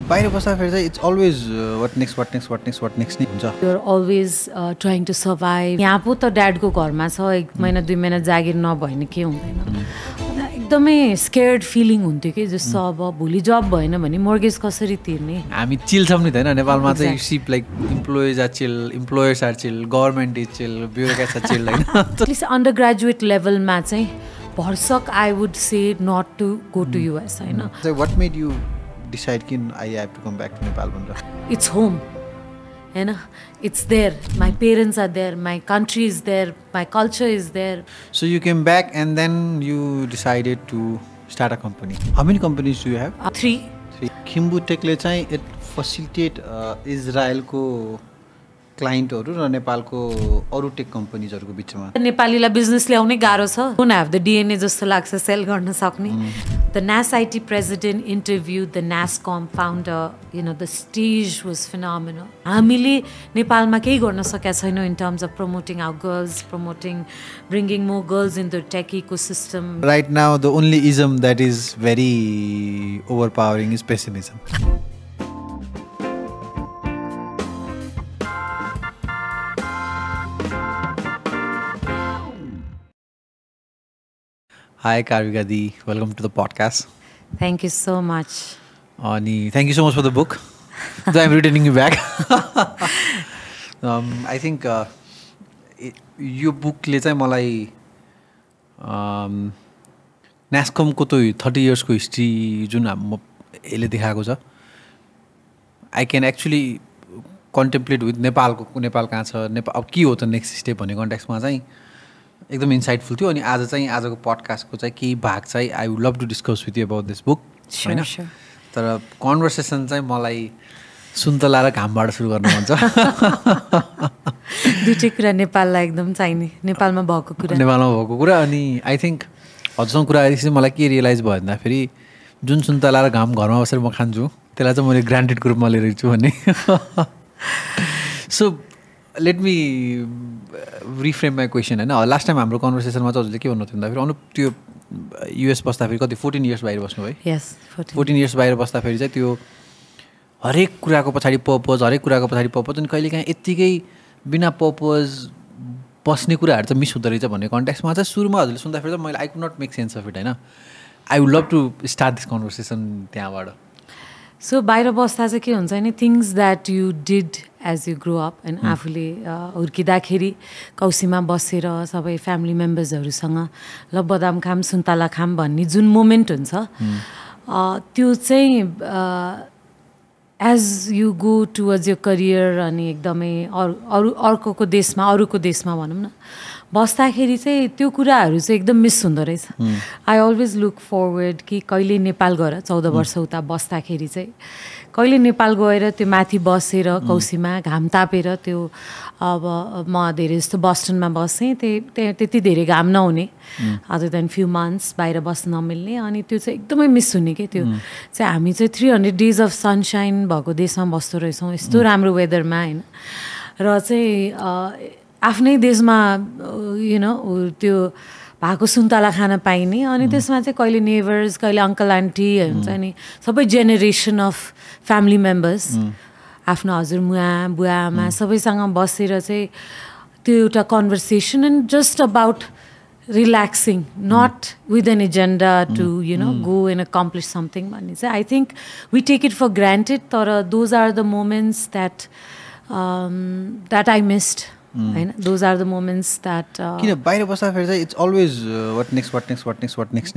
बाहिर बस्दाखेरि चाहिँ इट्स अलवेज what next नै हुन्छ. You're always trying to survive. यहाँ पो त ड्याडको घरमा छ 1 महिना 2 महिना जागिर नभए नि के हुँदैन. एकदमै स्केयर्ड फिलिङ हुन्थ्यो कि जस्तो अब भोलि जब भएन भने मोर्गेज कसरी तिर्ने. हामी चिल छौँ नि त हैन. नेपालमा चाहिँ you see like employees are chill, employers are chill, government is chill, bureaucrats are chill हैन. एटलिस्ट अन्डर ग्रेजुएट लेभलमा चाहिँ भरसक I would say not to go to US हैन. So what made you decide कि I have to come back to Nepal भनेर? It's home. हैन. It's there. My parents are there. My country is there. My culture is there. So you came back and then you decided to start a company. How many companies do you have? 3. Kimbu Tech ले चाहिँ it facilitate इजरायलको क्लाइन्टहरु र नेपालको अरु take कम्पनीजहरुको बीचमा. नेपालीलाई business ल्याउनै गाह्रो छ. डोन्ट ह्याभ द डीएनए जस्तो लाग्छ सेल गर्न सक्ने. The NAS IT president interviewed the NASCOM founder. You know, the stage was phenomenal. हामीले नेपालमा केही गर्न सकेका छैनौं in terms of promoting our girls, bringing more girls into the tech ecosystem. Right now, the only ism that is very overpowering is pessimism. Hi Karvika Di, welcome to the podcast. Thank you so much. Thank you so much for the book. So I'm returning you back. I think यो बुकले चाहिँ मलाई NASCOM को तो 30 years को history जुन यसले देखाएको छ. I can actually contemplate with Nepal कहाँ छ, नेपाल अब के हो त नेक्स्ट स्टेप भन्ने कन्टेक्स्टमा चाहिँ एकदम इन्साइटफुल थियो. अनि आज चाहिँ आजको पडकास्टको चाहिँ केही भाग चाहिँ I would love to discuss with you about this book हैन. तर कन्भर्सेसन चाहिँ मलाई सुन्तला र घामबाट सुरु गर्नु मन छ. दुईटै कुरा नेपाललाई एकदम चाहिने, नेपालमा भएको कुरा. अनि आई थिङ्क हजुरसँग कुरा गरेपछि मलाई के रियलाइज भयो भन्दाखेरि जुन सुन्तला र घाम घरमा बसेर म खान्छु त्यसलाई चाहिँ मैले ग्रान्टेडको रूपमा लिएर छु भन्ने. So let me reframe my question हैन. लास्ट टाइम हाम्रो कन्भर्सेसनमा चाहिँ हजुरले के भन्नु थियो भन्दाखेरि अनुप त्यो युएस बस्दाखेरि कति 14 years बाहिर बस्नु भयो. यस 14 years बाहिर बस्दाखेरि चाहिँ त्यो हरेक कुराको पछाडि पर्पज अनि कहिलेकाहीँ यत्तिकै बिना पर्पज बस्ने कुराहरू चाहिँ मिस हुँदो रहेछ भन्ने कन्टेक्स्टमा चाहिँ सुरुमा हजुरले सुन्दाखेरि चाहिँ मैले I could not make sense of it हैन. I would love to start this conversation त्यहाँबाट. सो बाहिर बस्दा चाहिँ के हुन्छ नि things that you did as you grow up and आफूले हुर्किँदाखेरि कौसीमा बसेर सबै फ्यामिली मेम्बर्सहरूसँग ल बदाम खाम सुन्तला खाम भन्ने जुन मोमेन्ट हुन्छ त्यो चाहिँ as you go towards your career अनि एकदमै अरूको देशमा भनौँ न बस्दाखेरि चाहिँ त्यो कुराहरू चाहिँ एकदम मिस हुँदो रहेछ. आई अलवेज लुक फरवर्ड कि कहिले नेपाल गएर 14 वर्ष उता बस्दाखेरि चाहिँ कहिले नेपाल गएर त्यो माथि बसेर कौसीमा घाम तापेर त्यो अब म धेरै जस्तो बस्टनमा बसेँ त्यति धेरै घाम नहुने अदर देन फ्यु मन्थ्स बाहिर बस्न नमिल्ने. अनि त्यो चाहिँ एकदमै मिस हुने कि त्यो चाहिँ हामी चाहिँ 300 days अफ सनसाइन भएको देशमा बस्दो रहेछौँ यस्तो राम्रो वेदरमा हैन. र चाहिँ आफ्नै देशमा यु नो त्यो भएको सुन्तला खान पाइने. अनि त्यसमा चाहिँ कहिले नेबर्स कहिले अङ्कल आन्टी हुन्छ नि सबै जेनेरेसन अफ फ्यामिली मेम्बर्स आफ्नो हजुरमुवा बुवा आमा सबैसँग बसेर चाहिँ त्यो एउटा conversation and just about relaxing not with an agenda to you know go and accomplish something भन्ने चाहिँ I think we take it for granted. तर those are the moments that I missed हैन. Those are the moments that किन बाहिर बस्दाखेरि चाहिँ it's always what next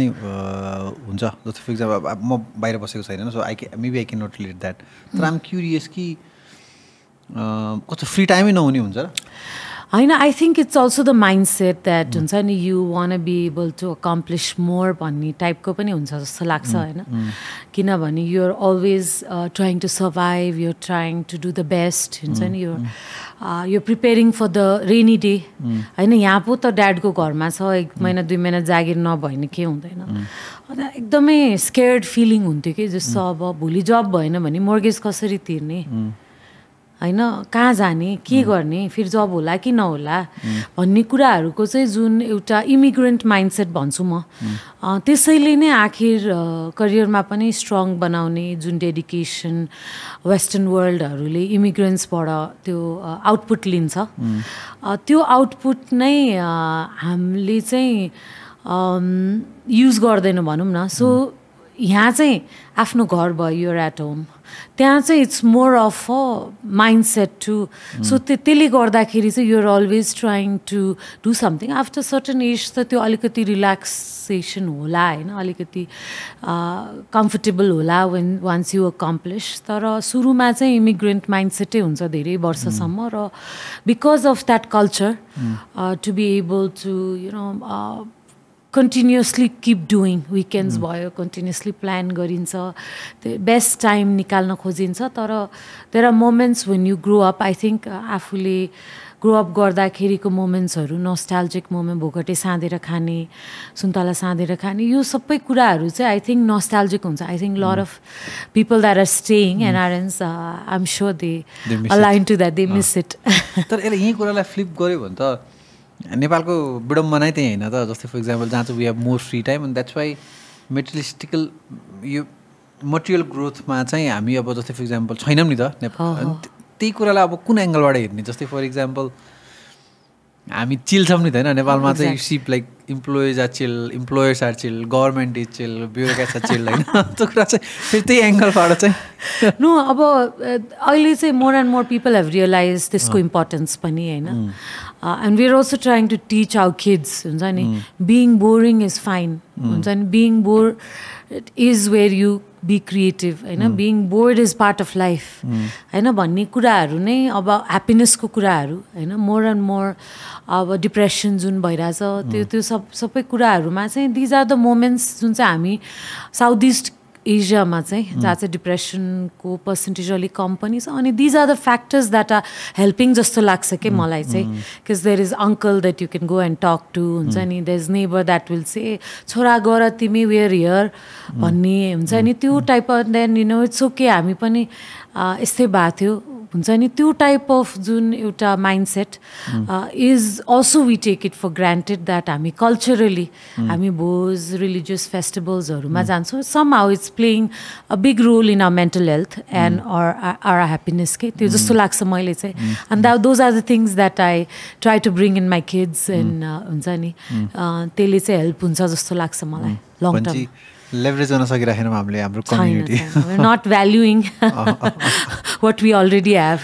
नै हुन्छ. जस्तो फर इक्जाम्पल म बाहिर बसेको छैन so maybe I can not relate that. तर आइम क्युरियस कि कस्तो फ्री टाइमै नहुने हुन्छ र होइन. I think it's also the mindset that हुन्छ नि you want be able to accomplish more भन्ने टाइपको पनि हुन्छ जस्तो लाग्छ होइन. किनभने you're always trying to survive, you're trying to do the best हुन्छ नि. You're preparing for the rainy day होइन. यहाँ पो त ड्याडको घरमा छ 1 महिना 2 महिना जागिर नभए नि के हुँदैन. एकदमै स्केयर्ड फिलिङ हुन्थ्यो कि जस्तो अब भोलि जब भएन भने मोर्गेज कसरी तिर्ने होइन कहाँ जाने के गर्ने फेरि जब होला कि नहोला भन्ने कुराहरूको चाहिँ जुन एउटा इमिग्रेन्ट माइन्डसेट भन्छु म त्यसैले नै आखिर करियरमा पनि स्ट्रङ बनाउने जुन डेडिकेसन वेस्टर्न वर्ल्डहरूले इमिग्रेन्ट्सबाट त्यो आउटपुट लिन्छ त्यो आउटपुट नै हामीले चाहिँ युज गर्दैनौँ भनौँ न सो यहाँ चाहिँ आफ्नो घर भयो युर एट होम त्यहाँ चाहिँ it's more of a mindset to so त्यसले गर्दाखेरि चाहिँ you're always trying to do something after certain age त त्यो अलिकति रिल्याक्सेसन होला होइन अलिकति कम्फर्टेबल होला वान्स यु अकम्प्लिस तर सुरुमा चाहिँ इमिग्रेन्ट माइन्डसेटै हुन्छ धेरै वर्षसम्म र because of that culture to be able to you know continuously keep doing weekends भयो कन्टिन्युसली प्लान गरिन्छ त्यो बेस्ट टाइम निकाल्न खोजिन्छ तर there are moments when you grow up I think आफूले ग्रो अप गर्दाखेरिको मोमेन्ट्सहरू नोस्टाल्जिक मोमेन्ट भोगटे साँधेर खाने सुन्तला साँधेर खाने यो सबै कुराहरू चाहिँ आई थिङ्क नोस्टाल्जिक हुन्छ I think lot of people that are staying NRNs I am sure they align to that they miss it तर यसले यही कुरालाई फ्लिप गर्यो भने त नेपालको विडम्बना त्यही होइन त जस्तै फर इक्जाम्पल जहाँ चाहिँ we have more free time and that's why materialistical यो मटेरियल ग्रोथमा चाहिँ हामी अब जस्तै फर इक्जाम्पल छैनौँ नि त नेपाल त्यही कुरालाई अब कुन एङ्गलबाट हेर्ने जस्तै फर इक्जाम्पल हामी चिल छौँ नि त होइन नेपालमा चाहिँ सिप like employees are chill employers are chill government is chill bureaucrats are chill होइन त्यो कुरा चाहिँ फेरि त्यही एङ्गलबाट चाहिँ नो अब अहिले चाहिँ more and more people have realize त्यसको इम्पोर्टेन्स पनि होइन and we are also trying to teach our kids हुन्छ नि बिङ बोरिङ इज फाइन हुन्छ नि being bore is where you be creative होइन being bored is part of life होइन भन्ने कुराहरू नै अब ह्याप्पिनेसको कुराहरू होइन मोर एन्ड मोर अब डिप्रेसन जुन भइरहेछ त्यो सबै कुराहरूमा चाहिँ दिज आर द मोमेन्ट्स जुन चाहिँ हामी साउथ इस्ट एसियामा चाहिँ जहाँ चाहिँ डिप्रेसनको पर्सेन्टेज अलिक कम पनि छ अनि these are the factors that are helping जस्तो लाग्छ कि मलाई चाहिँ because there is uncle that you can go and talk to हुन्छ नि there is neighbour that will say छोरा गर तिमी वेयर हियर भन्ने हुन्छ नि त्यो type of then you know it's okay हामी पनि यस्तै भएको थियो हुन्छ नि त्यो टाइप अफ जुन एउटा mindset is also we take it for granted that हामी कल्चरली हामी भोज रिलिजियस फेस्टिभल्सहरूमा जान्छौँ somehow it's playing a big role in our mental health and our happiness के त्यो जस्तो लाग्छ मैले चाहिँ and those are the things that I try to bring in my kids and हुन्छ नि त्यसले चाहिँ हेल्प हुन्छ जस्तो लाग्छ मलाई लङ टर्म लेभरेज गर्न सकिराखेनौँ हामीले हाम्रो community not valuing what we already have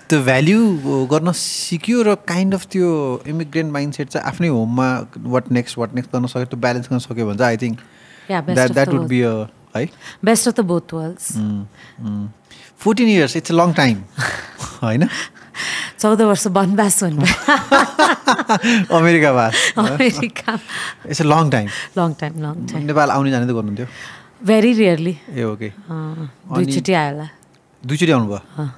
त्यो भ्याल्यु गर्न सिक्यो र काइन्ड अफ त्यो इमिग्रेन्ट माइन्डसेट चाहिँ आफ्नै होममा वाट नेक्स्ट गर्न सक्यो त्यो ब्यालेन्स गर्न सक्यो भने चाहिँ I think that would be a है best of the both worlds 14 years it's a long time होइन 14 वर्ष वनवास हुनु America it's a long time Nepal आउने जाने त गर्नुहुन्थ्यो भेरी रियरली ए ओके दुईचोटि आयो होला दुईचोटि आउनुभयो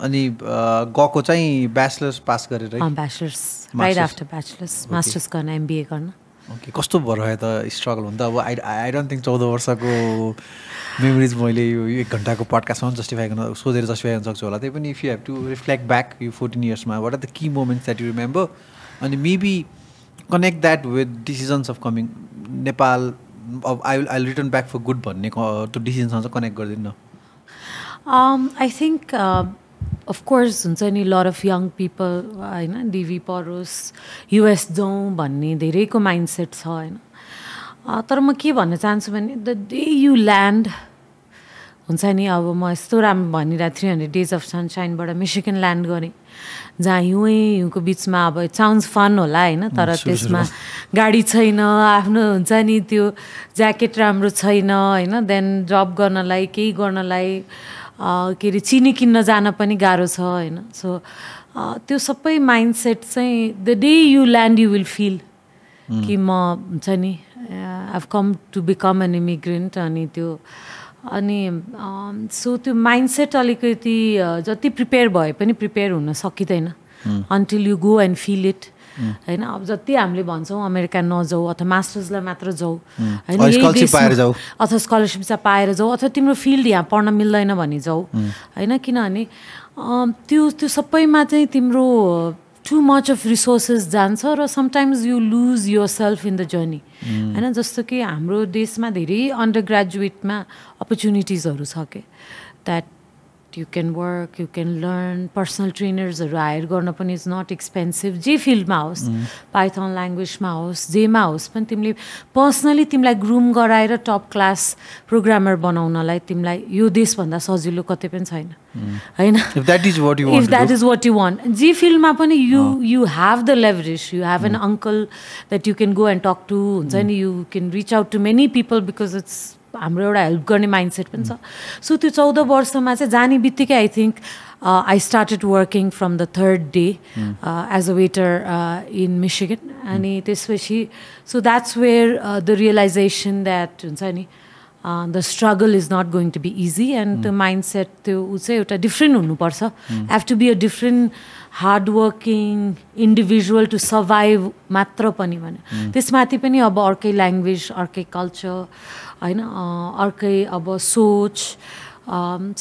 अनि गएको चाहिँ ब्याचलर्स पास गरेर bachelors right after bachelors masters गर्न एमबिए गर्न ओके कस्तो भयो त स्ट्रगल हुन्छ अब आई डोन्ट थिङ्क 14 वर्षको मेमोरिज मैले यो 1 घन्टाको पडकास्टमा जस्टिफाई गर्न सोधेर जस्टिफाई गर्न सक्छु होला त्यही पनि if you have to reflect back यो 14 इयर्समा what are the key moments that you remember अनि maybe connect that with decisions of coming Nepal अब I return back for good भन्ने त्यो डिसिजनसँग चाहिँ कनेक्ट गरिदिनु न आई थिङ्क अफकोर्स हुन्छ नि लट अफ यङ पिपल होइन डिभी परोस् युएस जाउँ भन्ने धेरैको माइन्डसेट छ होइन तर म के भन्न चाहन्छु भने द डे यु ल्यान्ड हुन्छ नि अब म यस्तो राम्रो भनिरहेको 300 डेज अफ सनसाइनबाट मिसिगन ल्यान्ड गरेँ जहाँ हिउँको बिचमा अब इट साउन्ड्स फन होला होइन तर त्यसमा गाडी छैन आफ्नो हुन्छ नि त्यो ज्याकेट राम्रो छैन होइन देन जब गर्नलाई केही गर्नलाई के अरे चिनी किन्न जान पनि गाह्रो छ होइन सो त्यो सबै माइन्डसेट चाहिँ the day you land you will feel कि म हुन्छ नि I have come to become an immigrant अनि त्यो अनि सो त्यो माइन्डसेट अलिकति जति प्रिपेयर भए पनि प्रिपेयर हुन सकिँदैन until you go and feel it होइन अब जति हामीले भन्छौँ अमेरिका नजाऊ अथवा मास्टर्सलाई मात्र जाऊ होइन अथवा स्कलरसिप चाहिँ पाएर जाऊ अथवा तिम्रो फिल्ड यहाँ पढ्न मिल्दैन भने जाऊ होइन किनभने त्यो सबैमा चाहिँ तिम्रो टु मच अफ रिसोर्सेस जान्छ र sometimes you lose yourself in the journey होइन जस्तो कि हाम्रो देशमा धेरै अन्डर ग्रेजुएटमा अपर्च्युनिटिजहरू छ के that you can work, you can learn, personal trainers hire गर्न पनि is not expensive जे फिल्डमा होस् पाइथन ल्याङ्ग्वेजमा होस् जेमा होस् पनि तिमीले पर्सनली तिमीलाई ग्रुम गराएर टप क्लास प्रोग्रामर बनाउनलाई तिमीलाई यो देशभन्दा सजिलो कतै पनि छैन होइन if that is what you want जे फिल्डमा पनि you have the leverage, you have an uncle that you can go and talk to हुन्छ नि you can reach out to many people because it's हाम्रो एउटा हेल्प गर्ने mindset पनि छ सो त्यो 14 वर्षमा चाहिँ जाने बित्तिकै I think I started working from the 3rd day as a waiter in Michigan अनि त्यसपछि so that's where the realisation that हुन्छ नि the struggle is not going to be easy and त्यो माइन्डसेट त्यो ऊ चाहिँ एउटा डिफ्रेन्ट हुनुपर्छ have to be a different hard working individual to survive मात्र पनि भने त्यसमाथि पनि अब अर्कै ल्याङ्ग्वेज अर्कै कल्चर होइन अर्कै अब सोच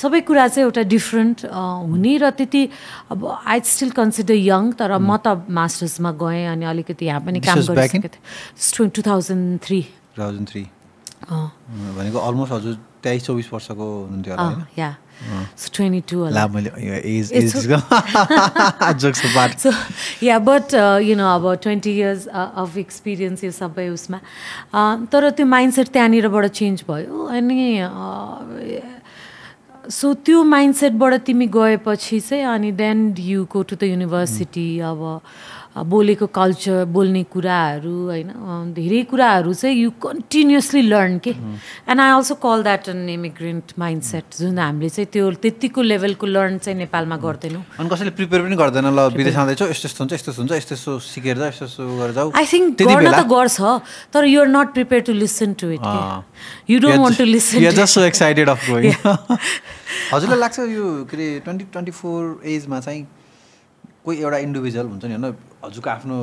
सबै कुरा चाहिँ एउटा डिफ्रेन्ट हुने र त्यति अब आई स्टिल कन्सिडर यङ तर म त मास्टर्समा गएँ अनि अलिकति यहाँ पनि काम गरिसकेको थिएँ 2003 भनेको अलमोस्ट हजुर 23-24 वर्षको हुनुहुन्थ्यो होला हैन या so 22 होला मैले as jokes apart so yeah but you know about 20 years of experience यो सबै उसमा तर त्यो माइन्डसेट त्यहाँनिरबाट चेन्ज भयो अनि सो त्यो माइन्डसेटबाट तिमी गएपछि चाहिँ अनि then you go to the university अब बोलेको कल्चर बोल्ने कुराहरू होइन धेरै कुराहरू चाहिँ यु कन्टिन्युसली लर्न के and I also call that an immigrant mindset जुन हामीले चाहिँ त्यो त्यतिको लेभलको लर्न चाहिँ नेपालमा गर्दैनौँ अनि कसैले प्रिपेयर पनि गर्दैन ल विदेश आउँदैछौ यस्तो हुन्छ यस्तो सिकेर जा यस्तो गरेर जाऊ आई थिङ्क गर्न त गर्छ तर you are not prepare to listen to it you don't want to listen you are just so excited of going हजुरलाई लाग्छ यो के अरे 2024 एजमा चाहिँ कोही एउटा इन्डिभिजुअल हुन्छ नि होइन हजुरको आफ्नो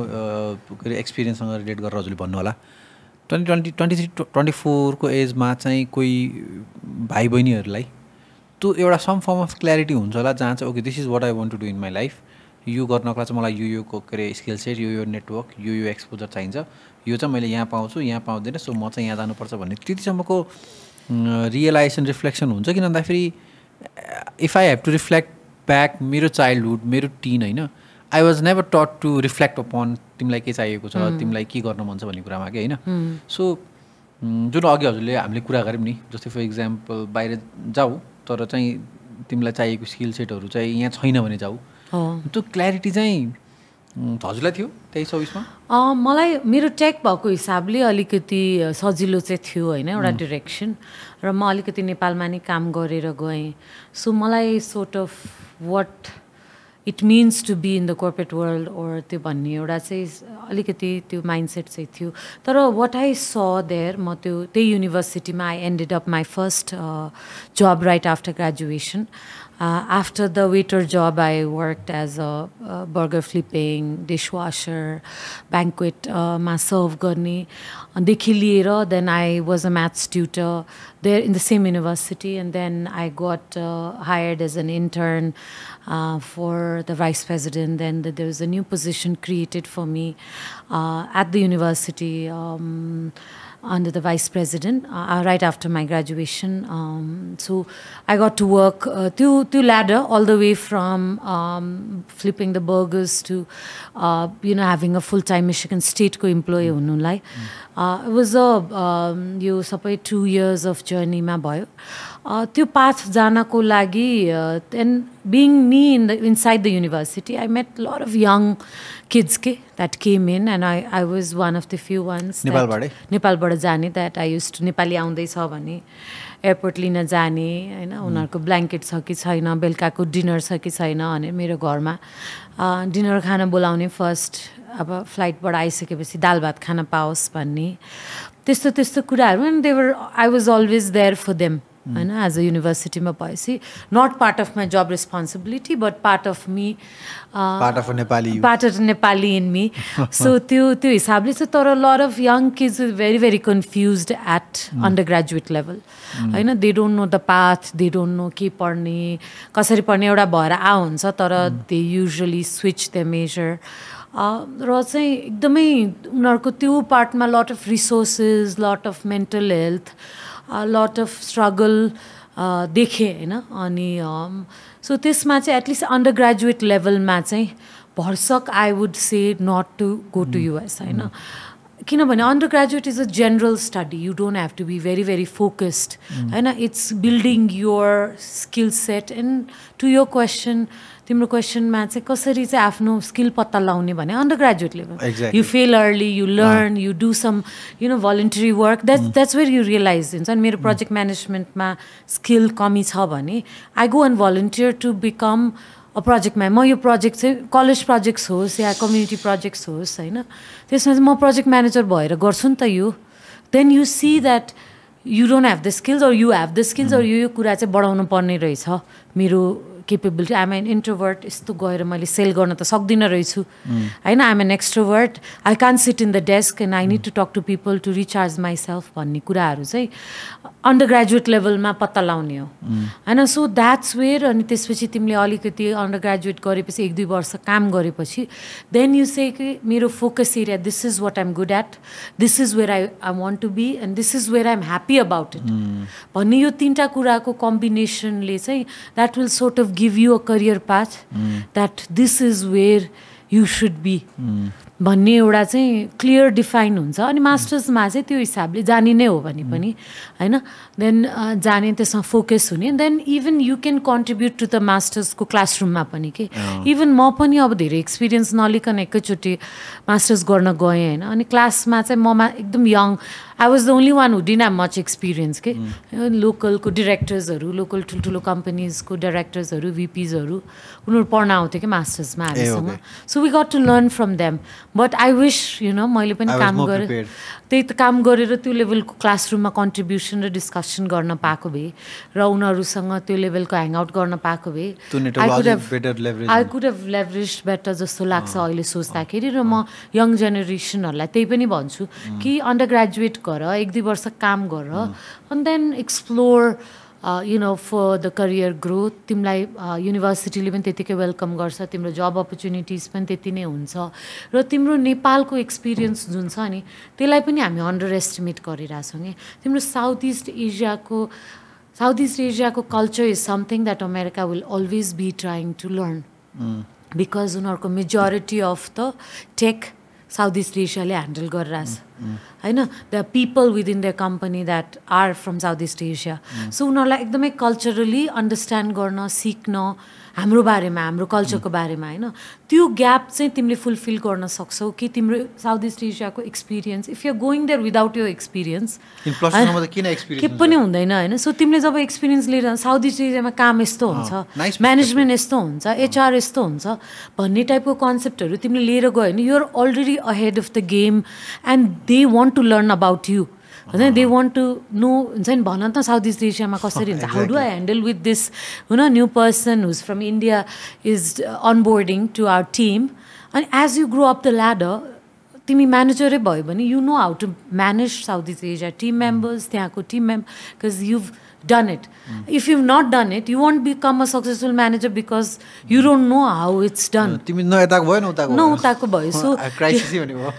के अरे एक्सपिरियन्ससँग रिलेट गरेर हजुरले भन्नु होला 2023-24 को एजमा चाहिँ कोही भाइ बहिनीहरूलाई त्यो एउटा सम फर्म अफ क्ल्यारिटी हुन्छ होला जहाँ चाहिँ okay this is what I want to do in my life यो गर्नको चाहिँ मलाई यो के अरे स्किल सेट यो नेटवर्क यो एक्सपोजर चाहिन्छ यो चाहिँ मैले यहाँ पाउँछु यहाँ पाउँदैन सो म चाहिँ यहाँ जानुपर्छ भन्ने त्यतिसम्मको रियलाइजेसन रिफ्लेक्सन हुन्छ किन भन्दाखेरि if I have to reflect back मेरो चाइल्डहुड मेरो टिन होइन I was never taught to reflect upon तिमीलाई के चाहिएको छ तिमीलाई के गर्न मन छ भन्ने कुरामा कि होइन सो जुन अघि हजुरले हामीले कुरा गऱ्यौँ नि जस्तै फर इक्जाम्पल बाहिर जाऊ तर चाहिँ तिमीलाई चाहिएको स्किल सेटहरू चाहिँ यहाँ छैन भने जाऊ त्यो क्ल्यारिटी चाहिँ हजुरलाई थियो 23-24मा मलाई मेरो टेक भएको हिसाबले अलिकति सजिलो चाहिँ थियो होइन एउटा डिरेक्सन र म अलिकति नेपालमा नै काम गरेर गएँ सो मलाई sort of what it means to be in the corporate world or त्यो भन्ने एउटा चाहिँ अलिकति त्यो माइन्डसेट चाहिँ थियो तर वाट आई स देयर म त्यही युनिभर्सिटीमा I ended up my first job right after graduation after the waiter job, I worked as a burger flipping, dishwasher, banquet ma serve गर्ने देखि लिएर then I was a maths tutor there in the same university and then I got hired as an intern for the vice president. Then there was a new position created for me at the university under the vice president right after my graduation. So I got to work to ladder all the way from flipping the burgers to having a full-time Michigan state ko employee hunulai. It was यो सबै 2 years of journey मा भयो त्यो path जानको लागि and being me inside the university I met a lot of young kids that came in and I was one of the few ones नेपालबाट जाने that I used to Nepali आउँदैछ भने airport लिन जाने हैन उनीहरुको ब्ल्याङ्केट छ कि छैन बेलुकाको डिनर छ कि छैन भने मेरो घरमा डिनर खान बोलाउने फर्स्ट अब फ्लाइटबाट आइसकेपछि दाल भात खान पाओस् भन्ने त्यस्तो कुराहरु and they were I was always there for them होइन एज अ युनिभर्सिटीमा भएपछि not part of my job responsibility but part of me part of Nepali in me so त्यो हिसाबले चाहिँ तर lot of young kids is very confuse at undergraduate level होइन they don't know the path they don't know के पढ्ने कसरी पढ्ने एउटा भएर हुन्छ तर they usually switch the major र चाहिँ एकदमै उनीहरूको त्यो पार्टमा lot of resources lot of mental health lot of struggle देखेँ होइन अनि सो त्यसमा चाहिँ एटलिस्ट अन्डर ग्रेजुएट लेभलमा चाहिँ भर्सक I would say not to go to US होइन किनभने undergraduate is a general study you don't have to be very focused होइन it's building your skill set and to your question तिम्रो क्वेसनमा चाहिँ कसरी चाहिँ आफ्नो स्किल पत्ता लगाउने भने undergraduate level you fail early you learn you do some you know voluntary work that's where you realize हुन्छ अनि मेरो प्रोजेक्ट म्यानेजमेन्टमा स्किल कमी छ भने I go and volunteer to become a प्रोजेक्टमा म यो प्रोजेक्ट चाहिँ कलेज प्रोजेक्ट्स होस् या कम्युनिटी प्रोजेक्ट्स होस् होइन त्यसमा चाहिँ म प्रोजेक्ट म्यानेजर भएर गर्छु नि त यो then you see that you don't have the skills or you have the skills or यो कुरा चाहिँ बढाउनु पर्ने रहेछ मेरो capability. I'm an introvert. यस्तो गएर मैले सेल गर्न त सक्दिनँ रहेछु हैन. I'm an extrovert. I can't sit in the desk and I need to talk to people to recharge myself भन्ने कुराहरू चाहिँ अन्डरग्रेजुएट लेभलमा पत्ता लगाउने हो हैन. So that's where. अनि त्यसपछि तिमीले अलिकति अन्डरग्रेजुएट गरेपछि 1-2 वर्ष काम गरेपछि देन यु से कि मेरो focus area this is what I'm good at, this is where I want to be and this is where I am happy about it भन्ने यो 3टा कुराको कम्बिनेसनले चाहिँ that will sort of give you a career path that this is where you should be भन्ने एउटा चाहिँ clear define हुन्छ. अनि मास्टर्समा चाहिँ त्यो हिसाबले जाने नै हो भने पनि होइन. देन जाने त्यसमा फोकस हुने. Then even you can contribute to the मास्टर्सको क्लासरुममा पनि के. इभन म पनि अब धेरै एक्सपिरियन्स नलिकन एकैचोटि मास्टर्स गर्न गएँ होइन. अनि क्लासमा चाहिँ ममा एकदम young I was the only one who didn't have much experience के. लोकलको डिरेक्टर्सहरू, लोकल ठुल्ठुलो कम्पनीजको डिरेक्टर्सहरू, भिपिजहरू उनीहरू पढ्न आउँथ्यो कि मास्टर्समा हामीसँग. So we got to learn from them. But I wish you know मैले पनि काम गरेँ त्यही त काम गरेर त्यो लेभलको क्लासरुममा कन्ट्रिब्युसन र डिस्कसन गर्न पाएको भए र उनीहरूसँग त्यो लेभलको ह्याङआउट गर्न पाएको भए I could have leverage better जस्तो लाग्छ अहिले सोच्दाखेरि. र म यङ जेनेरेसनहरूलाई त्यही पनि भन्छु कि अन्डर ग्रेजुएट गर, 1-2 वर्ष काम गर and then explore you know for the career growth. तिमीलाई युनिभर्सिटीले पनि त्यतिकै वेलकम गर्छ, तिम्रो जब अपर्च्युनिटिज पनि त्यति नै हुन्छ र तिम्रो नेपालको एक्सपिरियन्स जुन छ नि त्यसलाई पनि हामी अन्डर एस्टिमेट गरिरहेछौँ कि. तिम्रो साउथ इस्ट एसियाको culture is something that America will always be trying to learn because उनीहरूको majority of the tech south east एसियाले ह्यान्डल गरिरहेछ होइन. The people within the company that are from south east Asia. So उनीहरूलाई एकदमै culturally understand गर्न सिक्न हाम्रो बारेमा, हाम्रो कल्चरको बारेमा होइन. त्यो ग्याप चाहिँ तिमीले फुलफिल गर्न सक्छौ कि तिम्रो साउथ इस्ट एसियाको experience if you going there without यो एक्सपिरियन्स के पनि हुँदैन होइन. सो तिमीले जब एक्सपिरियन्स लिएर साउथ इस्ट एसियामा काम यस्तो हुन्छ, म्यानेजमेन्ट यस्तो हुन्छ, एचआर यस्तो हुन्छ भन्ने टाइपको कन्सेप्टहरू तिमीले लिएर गयो भने you're already ahead of the game and they want to learn about you होइन. दे वान्ट टु नो हुन्छ नि. भन त साउथ इस्ट एसियामा कसरी हुन्छ, how do I handle with this होइन new person who's from India is onboarding to our team. अनि as you grow up the ladder तिमी म्यानेजरै भयो भने you know how to manage south east Asia team members, त्यहाँको team because you've done it. If you've not done it, you won't become a successful manager because you don't know how it's done. तिमी नउताको भयो नउताको भयो. So crisis पनि भयो.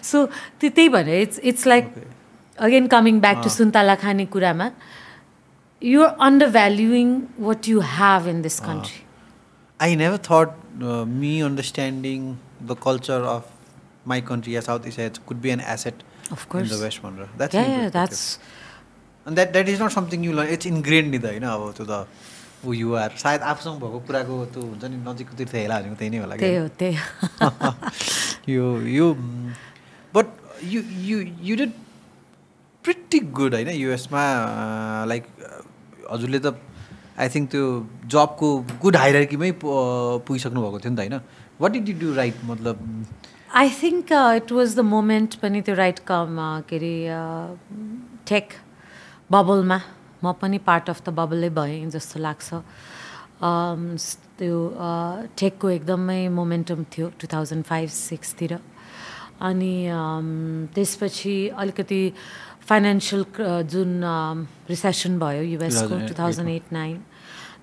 So त्यही भने it's like again coming back to सुन्तला खाने कुरामा you're undervaluing what you have in this country. I never thought me understanding the culture of my country या south east Asia could be an asset in the west भनेर. That's And that is not something you learn. It's ingrained नि त होइन. अब त्यो त who you are. सायद आफूसँग भएको कुराको त्यो हुन्छ नि नजिकको तीर्थ हेला भनेको त्यही नै होला. त्यही हो. यो but you did pretty good होइन युएसमा. लाइक हजुरले त आई थिङ्क त्यो जबको गुड हायरार्कीमै पुगिसक्नु भएको थियो नि त होइन. What did you do right मतलब I think it was the moment पनि त्यो राइट कम के अरे टेक बबलमा म पनि पार्ट अफ द बबलै भएँ जस्तो लाग्छ त्यो टेकको एकदमै मोमेन्टम थियो 2005-06 अनि त्यसपछि अलिकति फाइनेन्सियल जुन रिसेसन भयो युएसको 2008-09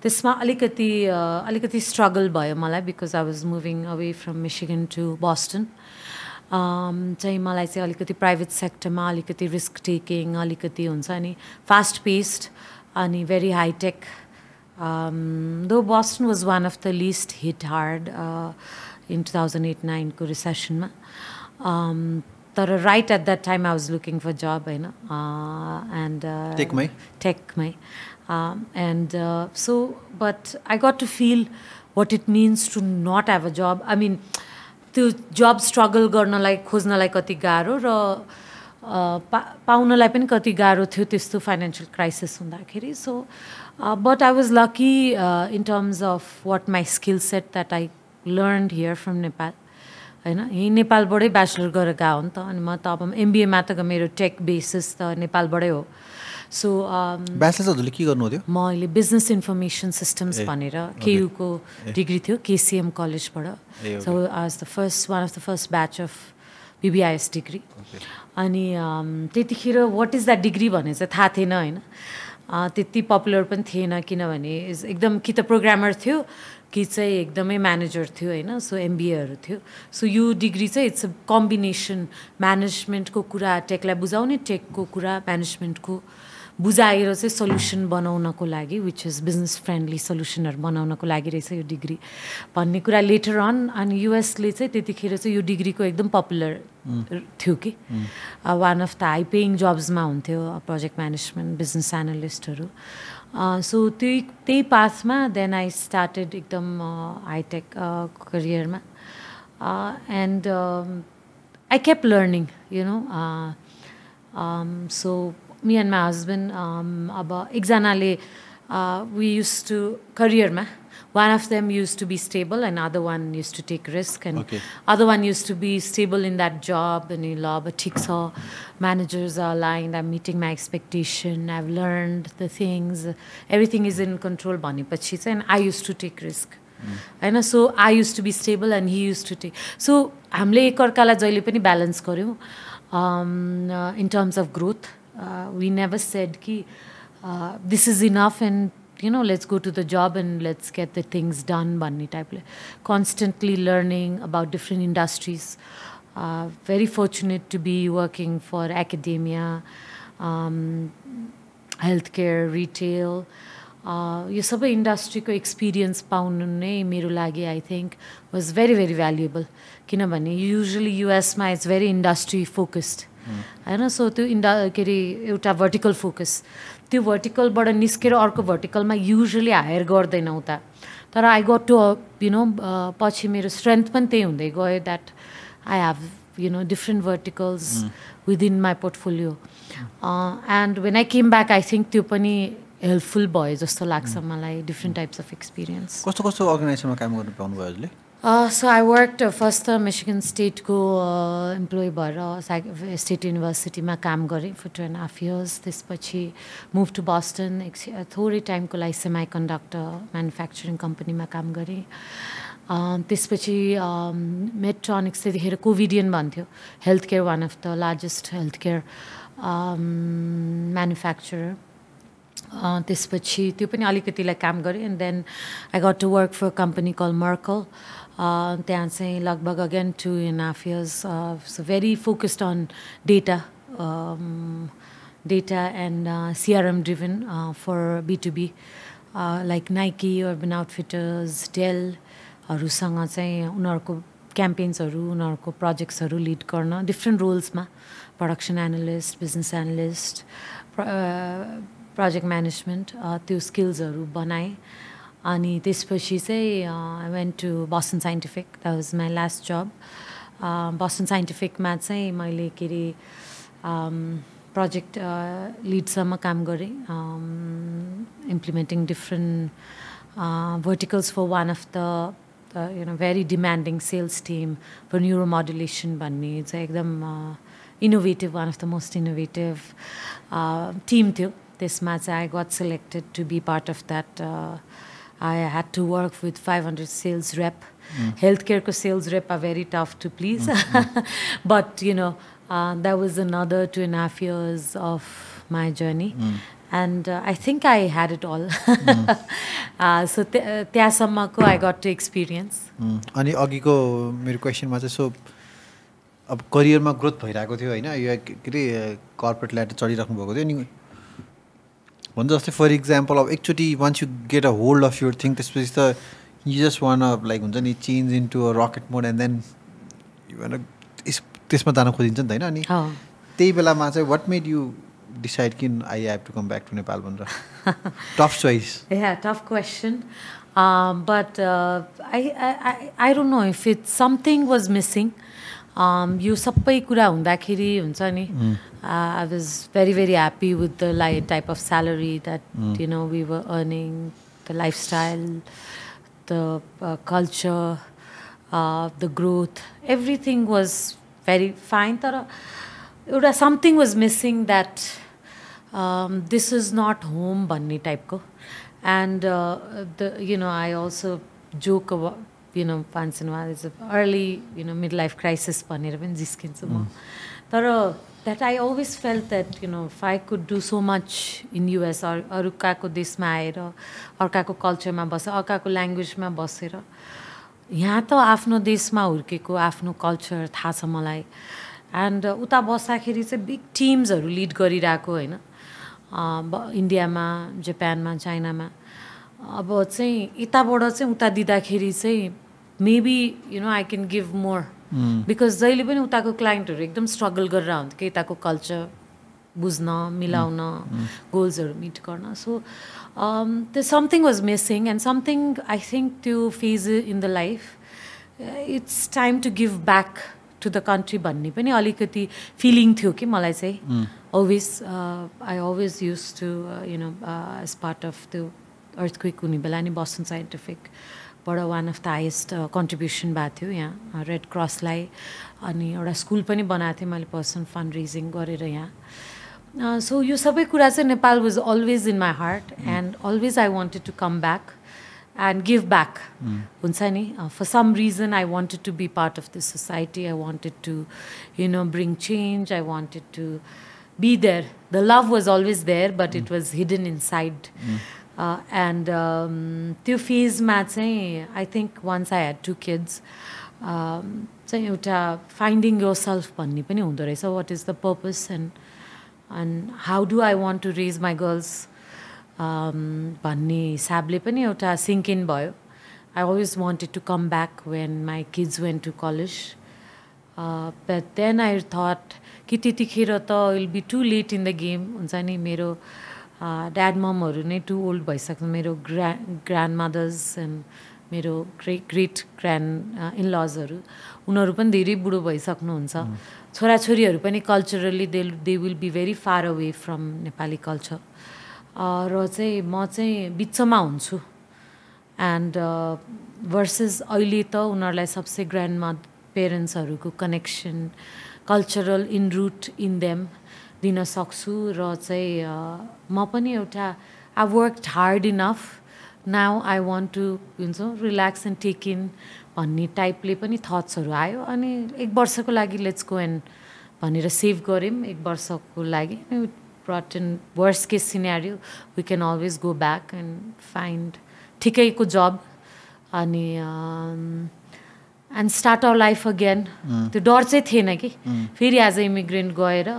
त्यसमा अलिकति स्ट्रगल भयो मलाई because I was moving away from Michigan to Boston चाहिँ मलाई चाहिँ अलिकति प्राइभेट सेक्टरमा अलिकति रिस्क टेकिङ अलिकति हुन्छ अनि फास्ट पेस्ड अनि very hitech though Boston was one of the list hit hard in 2008-09 को रिसेसनमा तर right at that time I was looking for job होइन एन्ड टेकमै and so but I got to feel what it means to not have a job. I mean त्यो job struggle गर्नलाई खोज्नलाई कति गाह्रो र पाउनलाई पनि कति गाह्रो थियो त्यस्तो फाइनेन्शियल क्राइसिस हुँदाखेरि so but I was lucky in terms of what my skill set that I learned here from Nepal हैन यही नेपालबाटै ब्याचलर गरेर गएको हो नि त अनि म त अब एमबिएमा त मेरो टेक बेसिस त नेपालबाटै हो सो ब्याचलर्स हजुरले के गर्नु थियो म अहिले बिजनेस इन्फर्मेसन सिस्टम्स भनेर केयुको डिग्री थियो केसिएम कलेजबाट so I was the first one of the first batch of BBIS degree अनि त्यतिखेर वाट इज द्याट डिग्री भने चाहिँ थाहा थिएन होइन त्यति पपुलर पनि थिएन किनभने एकदम कि त प्रोग्रामर थियो कि चाहिँ एकदमै म्यानेजर थियो होइन सो एमबिएहरू थियो सो यो डिग्री चाहिँ इट्स अ कम्बिनेसन म्यानेजमेन्टको कुरा टेकलाई बुझाउने टेकको कुरा म्यानेजमेन्टको बुझाएर चाहिँ सल्युसन बनाउनको लागि विच इज बिजनेस फ्रेन्डली सल्युसनहरू बनाउनको लागि रहेछ यो डिग्री भन्ने कुरा लेटर अन अनि युएसले चाहिँ त्यतिखेर चाहिँ यो डिग्रीको एकदम पपुलर थियो कि one of the high paying जब्समा हुन्थ्यो प्रोजेक्ट म्यानेजमेन्ट बिजनेस एनालिस्टहरू सो त्यही पाथमा देन आई स्टार्टेड एकदम हाइटेक करियरमा and I kept learning you know so me and my husband अब एकजनाले we used to career one of them used to be stable and other one used to take risk and other one used to be stable in that job and you love a ठिक छ managers are aligned I'm meeting my expectation I've learned the things everything is in control भनेपछि चाहिँ and I used to take risk हैन so I used to be stable and he used to take so हामीले एकअर्कालाई जहिले पनि balance गर्यौं in terms of growth we never said ki this is enough and you know let's go to the job and let's get the things done bunny type constantly learning about different industries very fortunate to be working for academia healthcare retail यो सबै इन्डस्ट्रीको experience पाउनु नै मेरो लागि I think was very very valuable किनभने usually युएसमा it's very industry focused होइन so त्यो के अरे एउटा भर्टिकल फोकस त्यो भर्टिकलबाट निस्केर अर्को भर्टिकलमा युजली हायर गर्दैन उता तर I got to you know पछि मेरो स्ट्रेन्थ पनि त्यही हुँदै गयो that I have you know different verticals within my portfolio and when I came back I think त्यो पनि हेल्पफुल भयो जस्तो लाग्छ मलाई डिफ्रेन्ट टाइप्स अफ एक्सपिरियन्स कस्तो कस्तो अर्गनाइजेसनमा काम गर्नु पाउनुभयो हजुरले So I worked first Michigan State को employee भएर State University मा काम गरेँ for 2.5 years त्यसपछि moved to Boston थोरै टाइमको लागि semiconductor manufacturing company मा काम गरेँ त्यसपछि Medtronics त्यतिखेर कोभिडियन भन्थ्यो health care one of the largest health care manufacturer त्यसपछि त्यो पनि अलिकतिलाई काम गरेँ and then I got to work for a company called Merkle त्यहाँ चाहिँ लगभग again 2.5 years so very focused on data and CRM driven for B2B like Nike, Urban Outfitters, Dell हरूसँग चाहिँ उनीहरूको क्याम्पेन्सहरू उनीहरूको प्रोजेक्ट्सहरू लिड गर्न डिफ्रेन्ट रोल्समा production analyst business analyst project management त्यो स्किल्सहरू बनाएँ अनि त्यसपछि चाहिँ I went to Boston Scientific that was my last job Boston साइन्टिफिकमा चाहिँ मैले के अरे प्रोजेक्ट लिडसम्म काम गरेँ implementing different verticals for one of the you know very demanding sales team for neuromodulation भन्ने चाहिँ एकदम innovative one of the most innovative team थियो त्यसमा चाहिँ I got selected to be part of that. I had to work with 500 sales rep. Healthcare sales rep are very tough to please. But, that was another 2.5 years of my journey. And I think I had it all. So त्यहाँसम्मको I got to experience. अनि अघिको मेरो क्वेसनमा चाहिँ so अब करियरमा growth भइरहेको थियो होइन यो के अरे कर्पोरेट ल्याडर चढिराख्नु भएको थियो नि भन्छ जस्तै फर इक्जाम्पल अब एकचोटि once you get a hold of your thing त्यसपछि त यु जस्ट वान लाइक हुन्छ नि change into a rocket mode and then त्यसमा जान खोजिन्छ नि त होइन अनि त्यही बेलामा चाहिँ वाट मेड यु डिसाइड कि I have to come back to Nepal भनेर tough choice tough question but I don't know if it's something was missing. यो सबै कुरा हुँदाखेरि हुन्छ नि I was very very happy with the type of salary that we were earning, the lifestyle, the culture, the growth, everything was very fine. तर something was missing that this is not home भन्ने टाइपको. And I also joke about once in a while it's an early midlife crisis भनेर पनि जिस्किन्छु म. तर that I always felt that if I could do so much in US or अर्काको देशमा आएर अर्काको कल्चरमा बसेर अर्काको ल्याङ्ग्वेजमा बसेर यहाँ त आफ्नो देशमा हुर्केको आफ्नो कल्चर थाहा छ मलाई. एन्ड उता बस्दाखेरि चाहिँ बिग टिम्सहरू लिड गरिरहेको होइन इन्डियामा जापानमा चाइनामा. अब चाहिँ यताबाट चाहिँ उता दिँदाखेरि चाहिँ maybe I can give more because जहिले पनि उताको क्लाइन्टहरू एकदम स्ट्रगल गरेर हुन्थ्यो कि यताको कल्चर बुझ्न मिलाउन गोल्सहरू मिट गर्न. सो त्यो something was missing and something I think त्यो phase in the life it's time to give back to the country भन्ने पनि अलिकति फिलिङ थियो कि मलाई चाहिँ. I always used to as part of the earthquake हुने बेला नि बस्टन साइन्टिफिकबाट one of the highest contribution भएको थियो यहाँ रेड क्रसलाई. अनि एउटा स्कुल पनि बनाएको थिएँ मैले पर्सनल फन्ड रेजिङ गरेर यहाँ. सो यो सबै कुरा चाहिँ Nepal was always in my heart and always I wanted to come back and give back. हुन्छ नि for some reason I wanted to be part of this society. I wanted to bring change. I wanted to be there. The love was always there but it was hidden inside. And त्यो फेजमा चाहिँ I think once I had 2 kids चाहिँ एउटा finding yourself भन्ने पनि हुँदो रहेछ. What is the purpose and how do I want to raise my girls भन्ने हिसाबले पनि एउटा सिङ्क इन भयो. I always wanted to come back when my kids went to college. But then I thought कि त्यतिखेर त will be too late in the game. हुन्छ नि मेरो ड्याड ममहरू नै टु ओल्ड भइसक्छ. मेरो ग्रान्ड मदर्स एन्ड मेरो ग्रेट ग्रान्ड इनलजहरू उनीहरू पनि धेरै बुढो भइसक्नुहुन्छ. छोराछोरीहरू पनि culturally they will be very far away from Nepali culture. र चाहिँ म चाहिँ बिचमा हुन्छु. एन्ड भर्सेस अहिले त उनीहरूलाई सबसे ग्रान्ड पेरेन्ट्सहरूको connection cultural in root in them दिन सक्छु. र चाहिँ म पनि एउटा I worked hard enough now I want to relax and take in भन्ने टाइपले पनि थट्सहरू आयो. अनि 1 वर्षको लागि लेट्स गो एन्ड भनेर सेभ गऱ्यौँ 1 वर्षको लागि. brought in worst case scenario we can always go back and find ठिकैको job अनि and start our life again. त्यो डर चाहिँ थिएन कि फेरि एज अ इमिग्रेन्ट गएर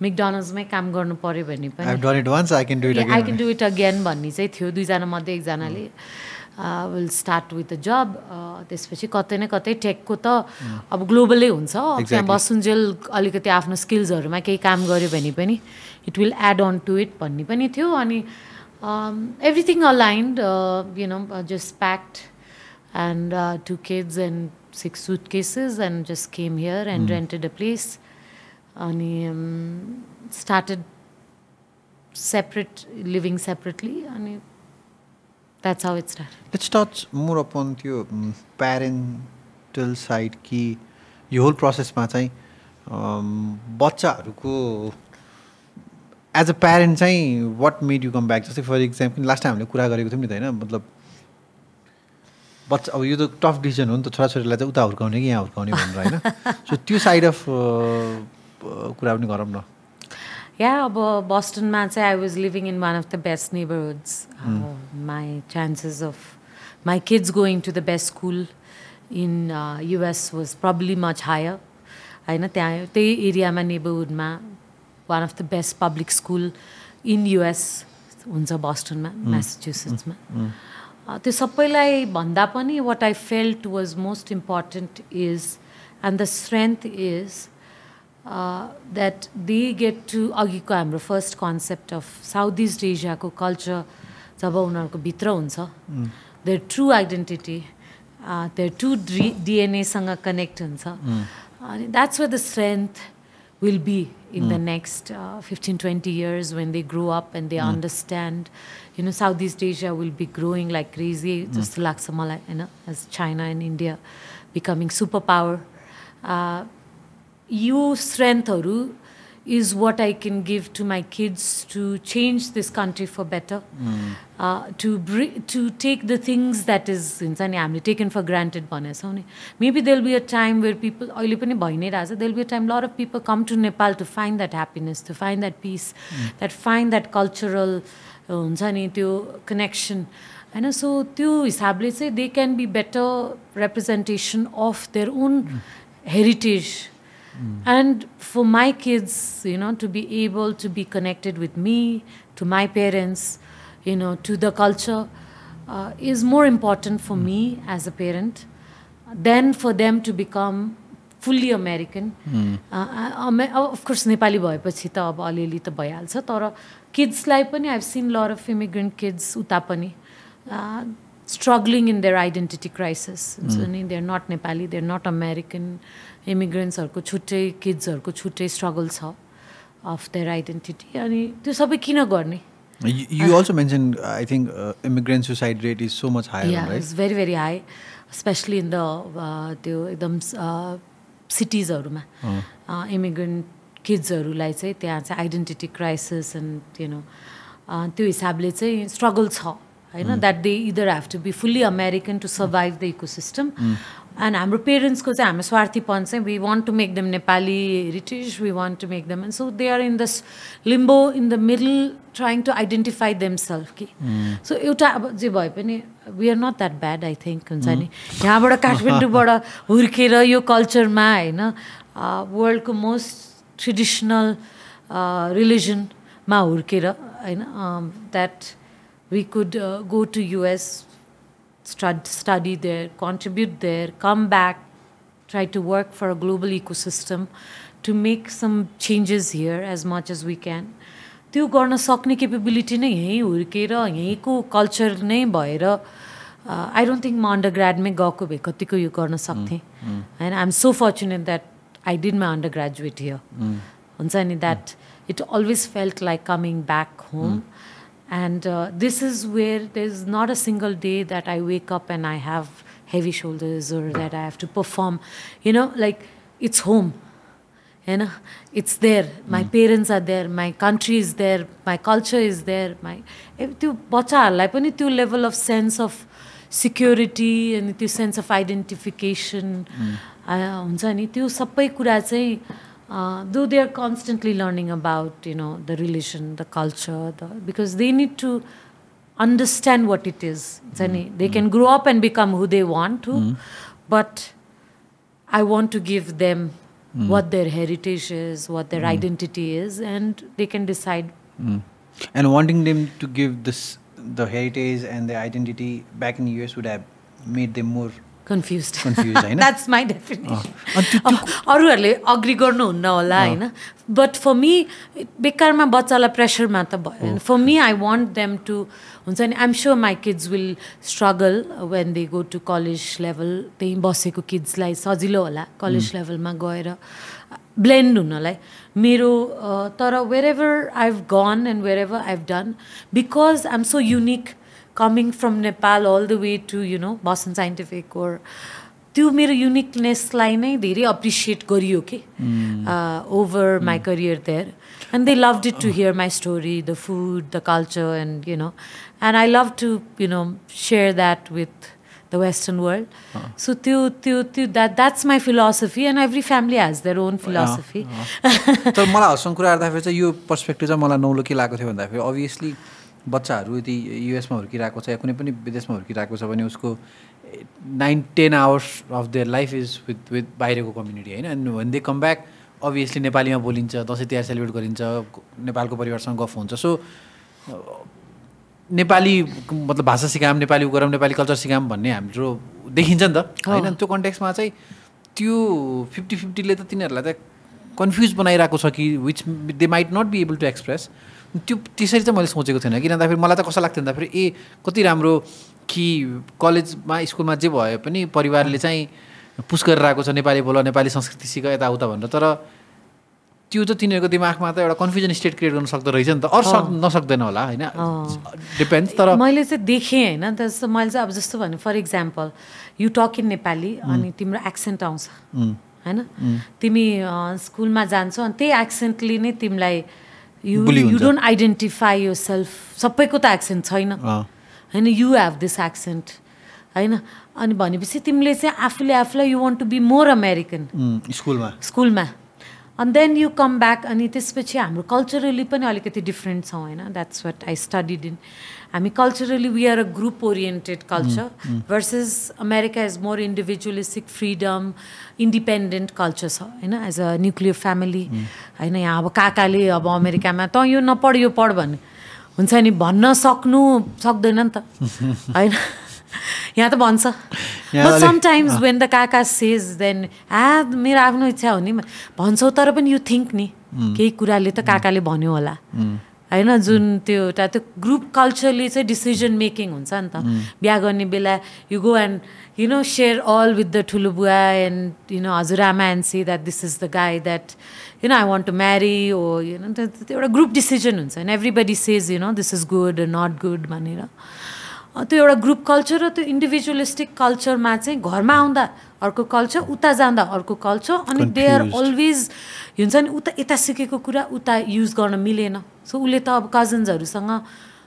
McDonald'sमै काम गर्नु पर्यो भने पनि I've done it once, I can do it again. I can do it again भन्ने चाहिँ थियो. 2 जना मध्ये एकजनाले will start with a job. त्यसपछि कतै न कतै टेकको त अब ग्लोबलै हुन्छ. त्यहाँ बसुन्जेल अलिकति आफ्नो स्किल्सहरुमा केही काम गर्यो भने पनि it will add on to it भन्ने पनि थियो. अनि everything aligned, just packed and 2 kids and 6 suitcases and just came here and rented a place. Ani started living separately, and that's how it started. Let's touch more upon your parental side. Ki यो whole process ma चाहिँ बच्चाहरुको as a parent चाहिँ what made you come back? जस्तै for example last time हामीले कुरा गरेको थियौँ नि त होइन, मतलब बच्चा अब यो त टफ डिसिजन हो नि त, छोराछोरीलाई चाहिँ उता हुर्काउने कि यहाँ हुर्काउने भनेर होइन. सो त्यो साइड अफ कुरा पनि गरौँ न. अब बस्टनमा चाहिँ I was living in one of the best neighbourhoods. My chances of my kids going to the best school in US was probably much higher होइन. त्यहाँ त्यही एरियामा नेबरहुडमा one of the best public school in US हुन्छ बस्टनमा, म्यासाचुसेट्समा. त्यो सबैलाई भन्दा पनि what I felt was most important is and the strength is that they get to अघिको हाम्रो first concept of south east एसियाको कल्चर जब उनीहरूको भित्र हुन्छ, their true identity, their true डिएनएसँग कनेक्ट हुन्छ. अनि that's where the strength will be in the next 15-20 years when they grow up and they understand, Southeast Asia will be growing like crazy, just like as China and India becoming superpower. Your strength is what I can give to my kids to change this country for better, to take the things that is taken for granted. Maybe there'll be a time where people, there'll be a time a lot of people come to Nepal to find that happiness, to find that peace, that find that cultural connection. And so they can be better representation of their own heritage. And for my kids, to be able to be connected with me, to my parents, to the culture, is more important for me as a parent than for them to become fully American. Of course, Nepali bhayepachi ta aba aliali ta bhayihalcha, tara kids lai pani I've seen a lot of immigrant kids uta pani struggling in their identity crisis. So they're not Nepali, they're not American. इमिग्रेन्ट्सहरूको छुट्टै, किड्सहरूको छुट्टै struggle छ of there identity. अनि त्यो सबै किन गर्ने? You also mentioned, I think, immigrant suicide rate is so much higher, right? It's very, very high, especially in the त्यो एकदम सिटिजहरूमा. इमिग्रेन्ट किड्सहरूलाई चाहिँ त्यहाँ चाहिँ आइडेन्टिटी क्राइसिस एन्ड त्यो हिसाबले चाहिँ स्ट्रगल छ होइन. That they either have to be fully American to survive the ecosystem. And हाम्रो पेरेन्ट्सको चाहिँ हाम्रो स्वार्थीपन चाहिँ we want to make them Nepali heritage, we want to make them, and so they are in this limbo in the middle trying to identify themselves. So एउटा अब जे भए पनि we are not that bad, I think. हुन्छ नि यहाँबाट काठमाडौँबाट हुर्केर यो कल्चरमा होइन वर्ल्डको मोस्ट ट्रेडिसनल रिलिजनमा हुर्केर होइन that we could go to US, study there, contribute there, come back, try to work for a global ecosystem to make some changes here as much as we can. त्यो गर्न सक्ने capability नै यहीँ हुर्केर यहीँको culture नै भएर I don't think म अन्डरग्राडमै गएको भए कतिको यो गर्न सक्थेँ. And I'm so fortunate that I did my undergraduate here. हुन्छ नि that it always felt like coming back home. And this is where there's not a single day that I wake up and I have heavy shoulders or that I have to perform. Like it's home. It's there. My parents are there. My country is there. My culture is there. त्यो बच्चाहरूलाई पनि त्यो level of sense of security and त्यो sense of identification हुन्छ नि. त्यो सबै कुरा चाहिँ though they are constantly learning about the religion, the culture, because they need to understand what it is. They can grow up and become who they want to, but I want to give them what their heritage is, what their identity is, and they can decide. And wanting them to give the heritage and the identity back in the US would have made them more confused. That's my definition. अरूहरूले agree गर्नुहुन्न होला होइन. But for me, बेकारमा बच्चालाई प्रेसरमा त भयो. For me, I want them to हुन्छ नि. I'm sure my kids will struggle when they go to college level. त्यही बसेको किड्सलाई सजिलो होला कलेज लेभलमा गएर ब्लेन्ड हुनलाई. मेरो तर wherever I've gone and wherever I've done, because I'm so unique, coming from Nepal all the way to Boston Scientific or त्यो मेरो युनिकनेसलाई नै धेरै अप्रिसिएट गरियो कि over my career there and they loved it to hear my story the food the culture and and I love to share that with the Western world. So that's my philosophy and every family has their own philosophy. तर मलाई हँसाउने कुरा गर्दाखेरि चाहिँ यो perspective चाहिँ मलाई नौलो के लागेको थियो भन्दाखेरि अभियसली बच्चाहरू यदि युएसमा हुर्किरहेको छ या कुनै पनि विदेशमा हुर्किरहेको छ भने उसको 9-10 hours of their life is with बाहिरको कम्युनिटी होइन and when they come back obviously नेपालीमा बोलिन्छ दसैँ तिहार सेलिब्रेट गरिन्छ नेपालको परिवारसँग गफ हुन्छ सो नेपाली मतलब भाषा सिकाम नेपाली गरौँ नेपाली कल्चर सिकाम भन्ने हाम्रो देखिन्छ नि त होइन त्यो कन्टेक्स्टमा चाहिँ त्यो 50-50ले त तिनीहरूलाई त कन्फ्युज बनाइरहेको छ कि which they might not be able to express त्यो त्यसरी चाहिँ मैले सोचेको थिएन किन भन्दाखेरि मलाई त कस्तो लाग्थ्यो भन्दाखेरि कति राम्रो कि कलेजमा स्कुलमा जे भए पनि परिवारले चाहिँ पुस गरिरहेको छ नेपाली बोल नेपाली संस्कृति सिक यताउता भनेर तर त्यो त तिनीहरूको दिमागमा त एउटा कन्फ्युजन स्टेट क्रिएट गर्न सक्दो रहेछ नि त अरू नसक्दैन होला होइन डिपेन्ड्स तर मैले चाहिँ देखेँ होइन जस्तो मैले चाहिँ अब जस्तो भने for example you talk in Nepali अनि तिम्रो एक्सेन्ट आउँछ होइन तिमी स्कुलमा जान्छौ अनि त्यही एक्सेन्टले नै तिमीलाई you don't identify your self सबैको त एक्सेन्ट छैन होइन यु हेभ दिस एक्सेन्ट होइन अनि भनेपछि तिमीले चाहिँ आफूलाई you want to be more American स्कुलमा and then you come back अनि त्यसपछि हाम्रो कल्चरली पनि अलिकति डिफ्रेन्ट छौँ होइन that's what I studied in हामी culturally we are a group oriented culture versus America is more individualistic freedom independent culture छ होइन एज अ न्युक्लियर फ्यामिली होइन यहाँ अब काकाले अब अमेरिकामा त यो नपढ यो पढ भन्ने हुन्छ नि भन्न सक्दैन नि त होइन यहाँ त भन्छ बट समटाइम्स वेन द काका सेज देन मेरो आफ्नो इच्छा हो नि भन्छौ तर पनि यु थिङ्क नि केही कुराले त काकाले भन्यो होला होइन जुन त्यो एउटा त्यो ग्रुप कल्चरले चाहिँ डिसिजन मेकिङ हुन्छ नि त बिहा गर्ने बेला you go and share all with the ठुलो बुवा एन्ड हजुरआमा and see that this is the guy that I want to marry ओ त्यो एउटा ग्रुप डिसिजन हुन्छ and everybody says this is good not good भनेर त्यो एउटा ग्रुप कल्चर र त्यो इन्डिभिजुअलिस्टिक कल्चरमा चाहिँ घरमा आउँदा अर्को कल्चर उता जाँदा अर्को कल्चर अनि दे आर अलवेज हुन्छ नि उता यता सिकेको कुरा उता युज गर्न मिलेन सो उसले त अब कजन्सहरूसँग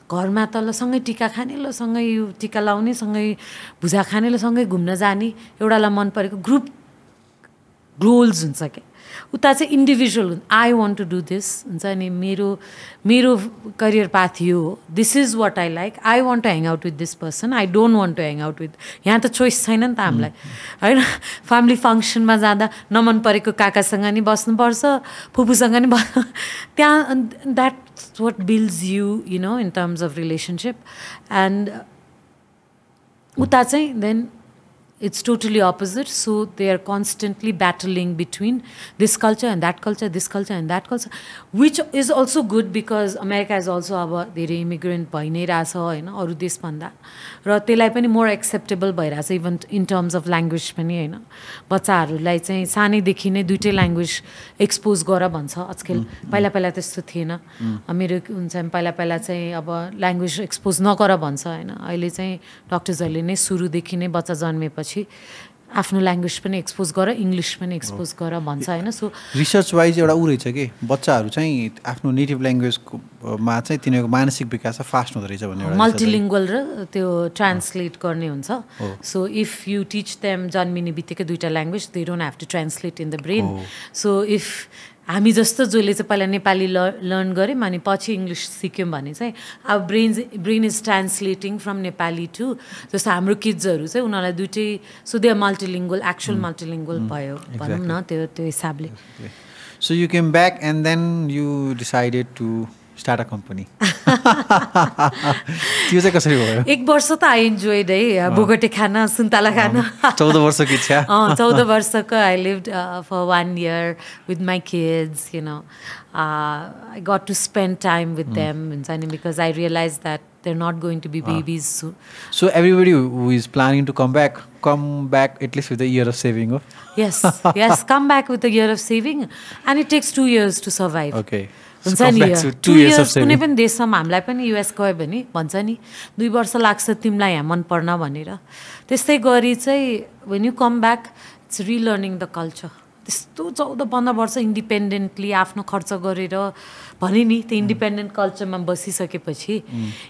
घरमा त ल सँगै टिका खाने ल सँगै टिका लाउने सँगै भुजा खाने ल सँगै घुम्न जाने एउटालाई मन परेको ग्रुप गोल्स हुन्छ क्या उता चाहिँ individual I want to do this हुन्छ नि मेरो करियर पाथ यो हो this is what I like I want to hang out with this person I don't want to hang out with यहाँ त चोइस छैन नि त हामीलाई होइन फ्यामिली फङ्सनमा जाँदा नमन परेको काकासँग नि बस्नुपर्छ फुपूसँग नि त्यहाँ that's what builds you in terms of relationship and उता चाहिँ then it's totally opposite, so they are constantly battling between this culture and that culture, this culture and that culture, which is also good because America is also अब धेरै immigrant भइ नै रहेछ होइन अरू देशभन्दा र त्यसलाई पनि मोर एक्सेप्टेबल भइरहेछ even in terms of language पनि होइन बच्चाहरूलाई चाहिँ सानैदेखि नै दुइटै ल्याङ्ग्वेज एक्सपोज गर भन्छ आजकल पहिला त्यस्तो थिएन मेरो हुन्छ पहिला चाहिँ अब ल्याङ्ग्वेज एक्सपोज नगर भन्छ होइन अहिले चाहिँ डक्टर्सहरूले नै सुरुदेखि नै बच्चा जन्मेपछि आफ्नो ल्याङ्ग्वेज पनि एक्सपोज गर इङ्ग्लिस पनि एक्सपोज गर भन्छ होइन सो रिसर्च वाइज एउटा ऊ रहेछ कि बच्चाहरू चाहिँ आफ्नो नेटिभ ल्याङ्ग्वेजमा चाहिँ तिनीहरूको मानसिक विकास फास्ट हुँदो रहेछ भन्ने मल्टिलिङ्गुअल र त्यो ट्रान्सलेट गर्ने हुन्छ so if you teach them जन्मिने बित्तिकै दुईवटा language they don't have to translate in the brain so if हामी जस्तो जसले चाहिँ पहिला नेपाली लर्न गऱ्यौँ अनि पछि इङ्ग्लिस सिक्यौँ भने चाहिँ अब brain is translating from Nepali to जस्तो हाम्रो किड्सहरू चाहिँ उनीहरूलाई दुइटै so they are multilingual actual multilingual भयो भनौँ न त्यो हिसाबले so you came back and then you decided to start a company त्यो चाहिँ कसरी भयो 1 वर्ष त आई इन्जोयड है बोगटे खान सुन्तला खान 14 वर्षको इच्छा 14 वर्षको I lived for 1 year with my kids I got to spend time with them because I realized that they're not going to be babies soon. So everybody who is planning to come back at least with a year of saving yes come back with a year of saving and it takes 2 years to survive. Okay. हुन्छ नि 2 years कुनै पनि देशमा हामीलाई पनि US गयो भने भन्छ नि 2 वर्ष लाग्छ तिमीलाई यहाँ मन पर्न भनेर त्यस्तै गरी चाहिँ when you come back it's relearning the culture त्यस्तो 14-15 वर्ष इन्डिपेन्डेन्टली आफ्नो खर्च गरेर भने नि त्यो इन्डिपेन्डेन्ट कल्चरमा बसिसकेपछि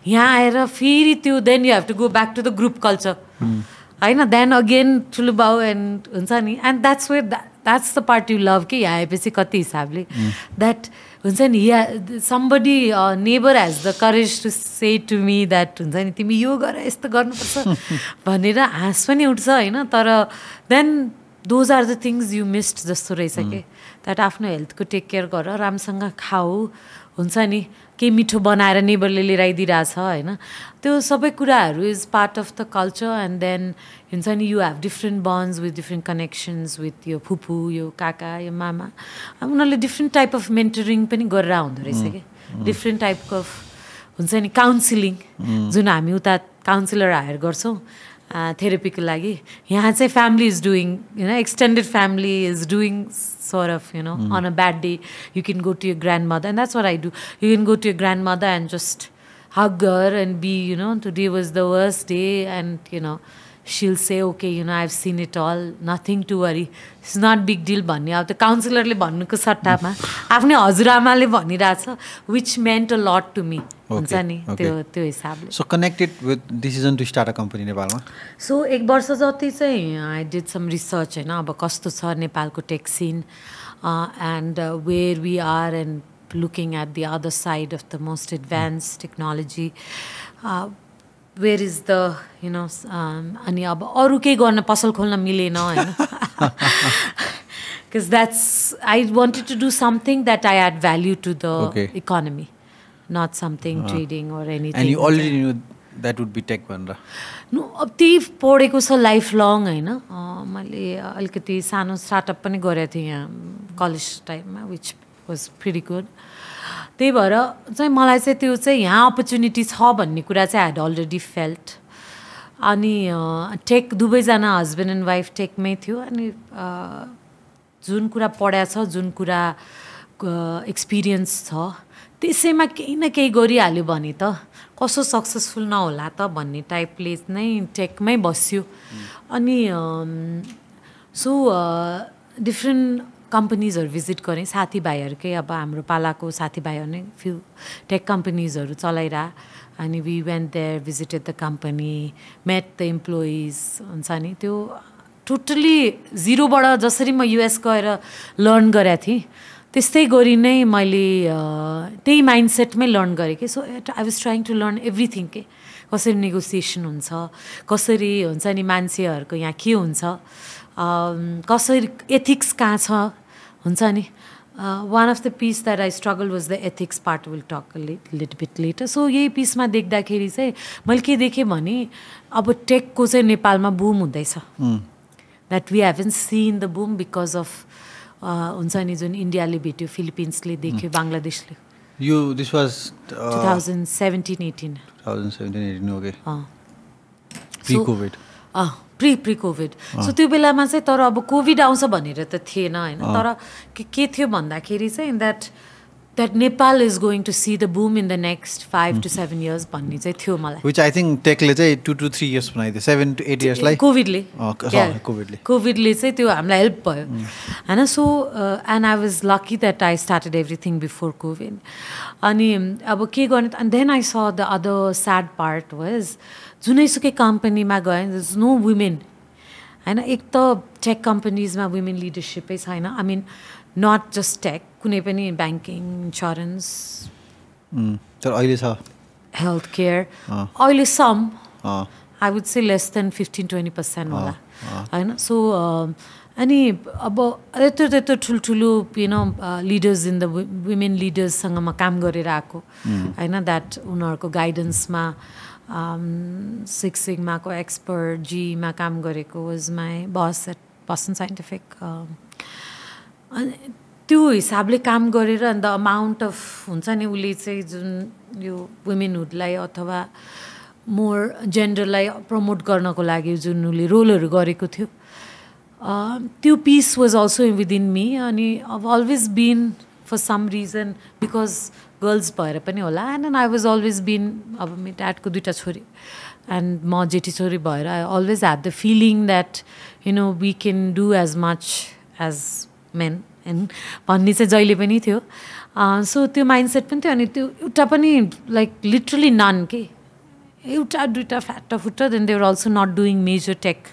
यहाँ आएर फेरि त्यो then you have to go back to the group culture होइन देन अगेन ठुलो बाउ एन्ड हुन्छ नि and that's where that's the part you love कि यहाँ आएपछि कति हिसाबले द्याट हुन्छ नि या somebody neighbour has the courage to say to me that हुन्छ नि तिमी यो गर यस्तो गर्नुपर्छ भनेर हाँस पनि उठ्छ होइन तर then those are the things you missed जस्तो रहेछ कि द्याट आफ्नो हेल्थको टेक केयर गर राम्रोसँग खाऊ हुन्छ नि केही मिठो बनाएर नेबरले लिएर आइदिइरहेछ होइन त्यो सबै कुराहरू is part of the culture and then हुन्छ नि you have different bonds with different connections with यो फुपू यो काका यो मामा उनीहरूले डिफ्रेन्ट टाइप अफ मेन्टरिङ पनि गरेर हुँदो रहेछ कि डिफ्रेन्ट टाइप अफ हुन्छ नि काउन्सिलिङ जुन हामी उता काउन्सिलर हायर गर्छौँ थेरापीको लागि यहाँ चाहिँ family is doing extended family is doing sort of on a bad day you can go to your grandmother and that's what I do you can go to your grandmother and just hug her and be today was the worst day and she'll say okay I've seen it all nothing to worry it's not big deal भन्ने अब त्यो काउन्सिलरले भन्नुको सट्टामा आफ्नै हजुरआमाले भनिरहेछ which meant a lot to me हुन्छ नि त्यो हिसाबले so connected with decision to start a company नेपालमा सो 1 वर्ष जति चाहिँ आई डिड सम रिसर्च होइन अब कस्तो छ नेपालको tech scene and where we are and looking at the other side of the most advance technology where is the अनि अब अरू केही गर्न पसल खोल्न मिलेन होइन because that's I wanted to do something that I add value to the economy not something trading or anything. And you already knew that would be tech भनेर नो अब त्यही पढेको छ लाइफ लङ होइन मैले अलिकति सानो स्टार्टअप पनि गरेको थिएँ यहाँ कलेज टाइममा विच वाज प्रिटी गुड त्यही भएर चाहिँ मलाई चाहिँ त्यो चाहिँ यहाँ अपर्च्युनिटी छ भन्ने कुरा चाहिँ आई ह्याड अलरेडी फेल्ट अनि टेक दुवैजना हस्बेन्ड एन्ड वाइफ टेकमै थियो अनि जुन कुरा पढाएको छ जुन कुरा एक्सपिरियन्स छ त्यसैमा केही न केही गरिहाल्यो भने त कसो सक्सेसफुल नहोला त भन्ने टाइपले नै टेकमै बस्यो अनि सो डिफ्रेन्ट कम्पनीजहरू भिजिट गरेँ साथीभाइहरूकै अब हाम्रो पालाको साथीभाइहरू नै फ्यु टेक कम्पनीजहरू चलाइरह अनि we went there visited the company met the employees हुन्छ नि त्यो टोटली जिरोबाट जसरी म युएस गएर लर्न गरेको थिएँ त्यस्तै गरी नै मैले त्यही माइन्डसेटमै लर्न गरेँ कि so I was trying to learn everything के कसरी नेगोसिएसन हुन्छ कसरी हुन्छ नि मान्छेहरूको यहाँ के हुन्छ कसरी एथिक्स कहाँ छ हुन्छ नि one of the piece that I struggle was the ethics part will talk little bit later so यही पिसमा देख्दाखेरि चाहिँ मैले के देखेँ भने अब टेकको चाहिँ नेपालमा बुम हुँदैछ that we haven seen the boom because of हुन्छ नि जुन इन्डियाले भेट्यो फिलिपिन्सले देख्यो बङ्गलादेशले यो this was 2017-18 okay pre covid pre covid so त्यो बेलामा चाहिँ तर अब कोभिड आउँछ भनेर त थिएन होइन तर के थियो भन्दाखेरि चाहिँ that Nepal is going to see the boom in the next 5 to 7 years भन्ने चाहिँ थियो मलाई which I think techले चाहिँ 2 to 3 years बनाइदियो 7 to 8 years लाई कोभिडले चाहिँ त्यो हामीलाई हेल्प भयो हैन so and I was lucky that I started everything before Covid अनि अब के गर्ने and then I saw the other sad part was जुनैसुकै कम्पनीमा गएँ देयर इज नो वुमेन हैन एक त टेक कम्पनीजमा वुमेन लिडरसिपै छैन I mean not just tech कुनै पनि ब्याङ्किङ इन्सुरेन्स तर अहिले छ हेल्थ केयर अहिले some I would say less than 15-20% होला होइन सो अनि अब त्यत्रो ठुल्ठुलो लिडर्स इन द वुमेन लिडर्ससँग म काम गरेर आएको होइन द्याट उनीहरूको गाइडेन्समा सिक्स सिग्माको एक्सपर्ट जीमा काम गरेको was my boss at Boston Scientific त्यो हिसाबले काम गरेर अन्त अमाउन्ट अफ हुन्छ नि उसले चाहिँ जुन यो वुमेनहुडलाई अथवा मोर जेन्डरलाई प्रमोट गर्नको लागि जुन उसले रोलहरू गरेको थियो त्यो piece was also within me अनि अब always been for some reason, because girls bhayera pani hola, and I was always been aba मेरो dadको दुईटा छोरी and म जेठी छोरी भएर I always had the feeling that we can do as much as men and भन्ने चाहिँ जहिले पनि थियो. So त्यो mindset पनि थियो, अनि त्यो एउटा पनि like literally none के एउटा दुईटा फ्याटा then they were also not doing major tech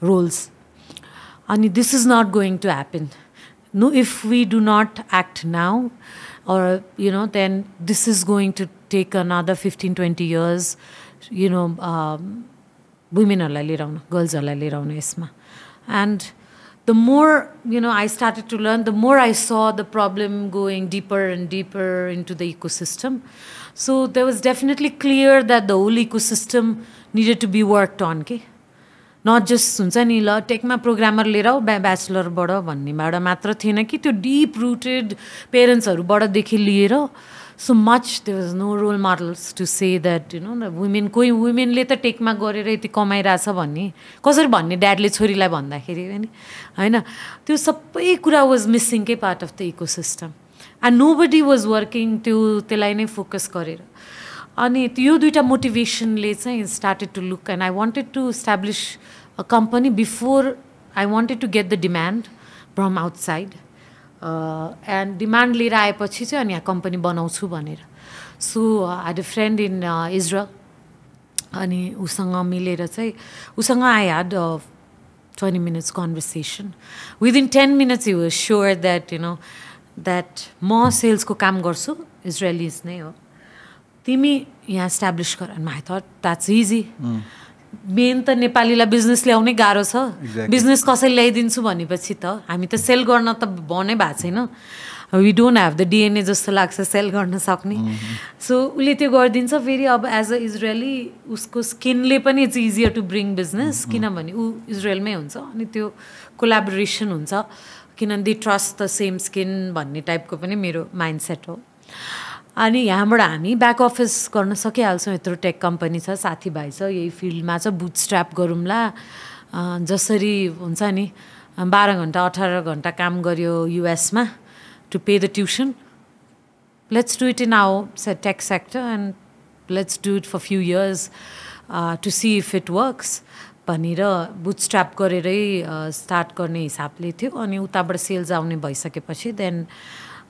roles. And this is not going to happen. No, if we do not act now, or then this is going to take another 15-20 years. Womenहरूलाई लिएर आउन, गर्ल्सहरूलाई लिएर आउन यसमा. And the more I started to learn, the more I saw the problem going deeper and deeper into the ecosystem. So there was definitely clear that the whole ecosystem needed to be worked on. Okay? Not just हुन्छ नि ल टेकमा programmer लिएर आऊ ब्याचलरबाट भन्नेबाट मात्र थिएन कि त्यो deep rooted पेरेन्ट्सहरूबाटदेखि लिएर so much there was no role models to say that the women womenले त टेकमा गरेर यति कमाइरहेछ भन्ने कसरी भन्ने ड्याडले छोरीलाई भन्दाखेरि पनि हैन त्यो सबै कुरा was missing के part of the ecosystem, and nobody was working त्यसलाई नै फोकस गरेर. अनि यो दुईटा मोटिभेसनले चाहिँ started to look, and I wanted to establish a company before I wanted to get the demand from outside. And demand लिएर आएपछि चाहिँ अनि यहाँ company बनाउँछु भनेर. So I had a friend in Israel, अनि उसँग मिलेर चाहिँ उसँग I had a 20 minutes conversation. Within 10 minutes he was sure that that म sales को काम गर्छु, Israelis नै हो, तिमी यहाँ establish गर. And I thought that's easy. Main त नेपालीलाई बिजनेस ल्याउनै गाह्रो छ. बिजनेस कसैले ल्याइदिन्छु भनेपछि त हामी त सेल गर्न त बनै भएको छैन. We don't have the DNA जस्तो लाग्छ सेल गर्न सक्ने. सो उसले त्यो गरिदिन्छ. फेरि अब एज अ इजरायली उसको स्किनले पनि it's easier to bring business, किनभने ऊ इजरायलमै हुन्छ अनि त्यो कोलाबोरेसन हुन्छ, किनभने they trust the same skin भन्ने टाइपको पनि मेरो माइन्डसेट हो. अनि यहाँबाट हामी ब्याक अफिस गर्न सकिहाल्छौँ. यत्रो टेक कम्पनी छ, साथीभाइ छ, यही फिल्डमा छ, बुटस्ट्र्याप गरौँला. जसरी हुन्छ नि 12 घन्टा 18 घन्टा काम गर्यो युएसमा to pay the tuition, let's do it in our tech sector and let's do it for few years to see if it works भनेर बुटस्ट्र्याप गरेरै स्टार्ट गर्ने हिसाबले थियो. अनि उताबाट सेल्स आउने भइसकेपछि then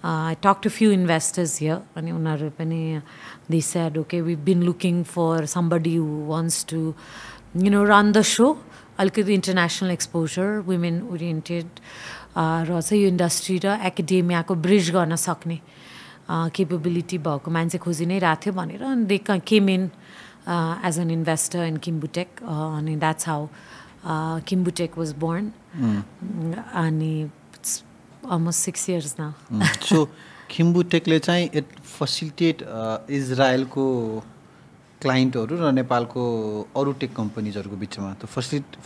I talked to a few investors here, and unaru pani they said, okay, we've been looking for somebody who wants to run the show, alikati international exposure, women oriented, र चाहिँ यो industry र एकाडेमियाको bridge गर्न सक्ने capability भएको मान्छे खोजि नै राख्यो भनेर. And they came in as an investor in Kimbu Tech, and that's how Kimbu Tech was born. And it's almost 6 years now. So Kimbu Tech ले चाहिँ it facilitate Israel को क्लाइन्टहरु र नेपालको अरु टेक कम्पनीजहरुको बिचमा त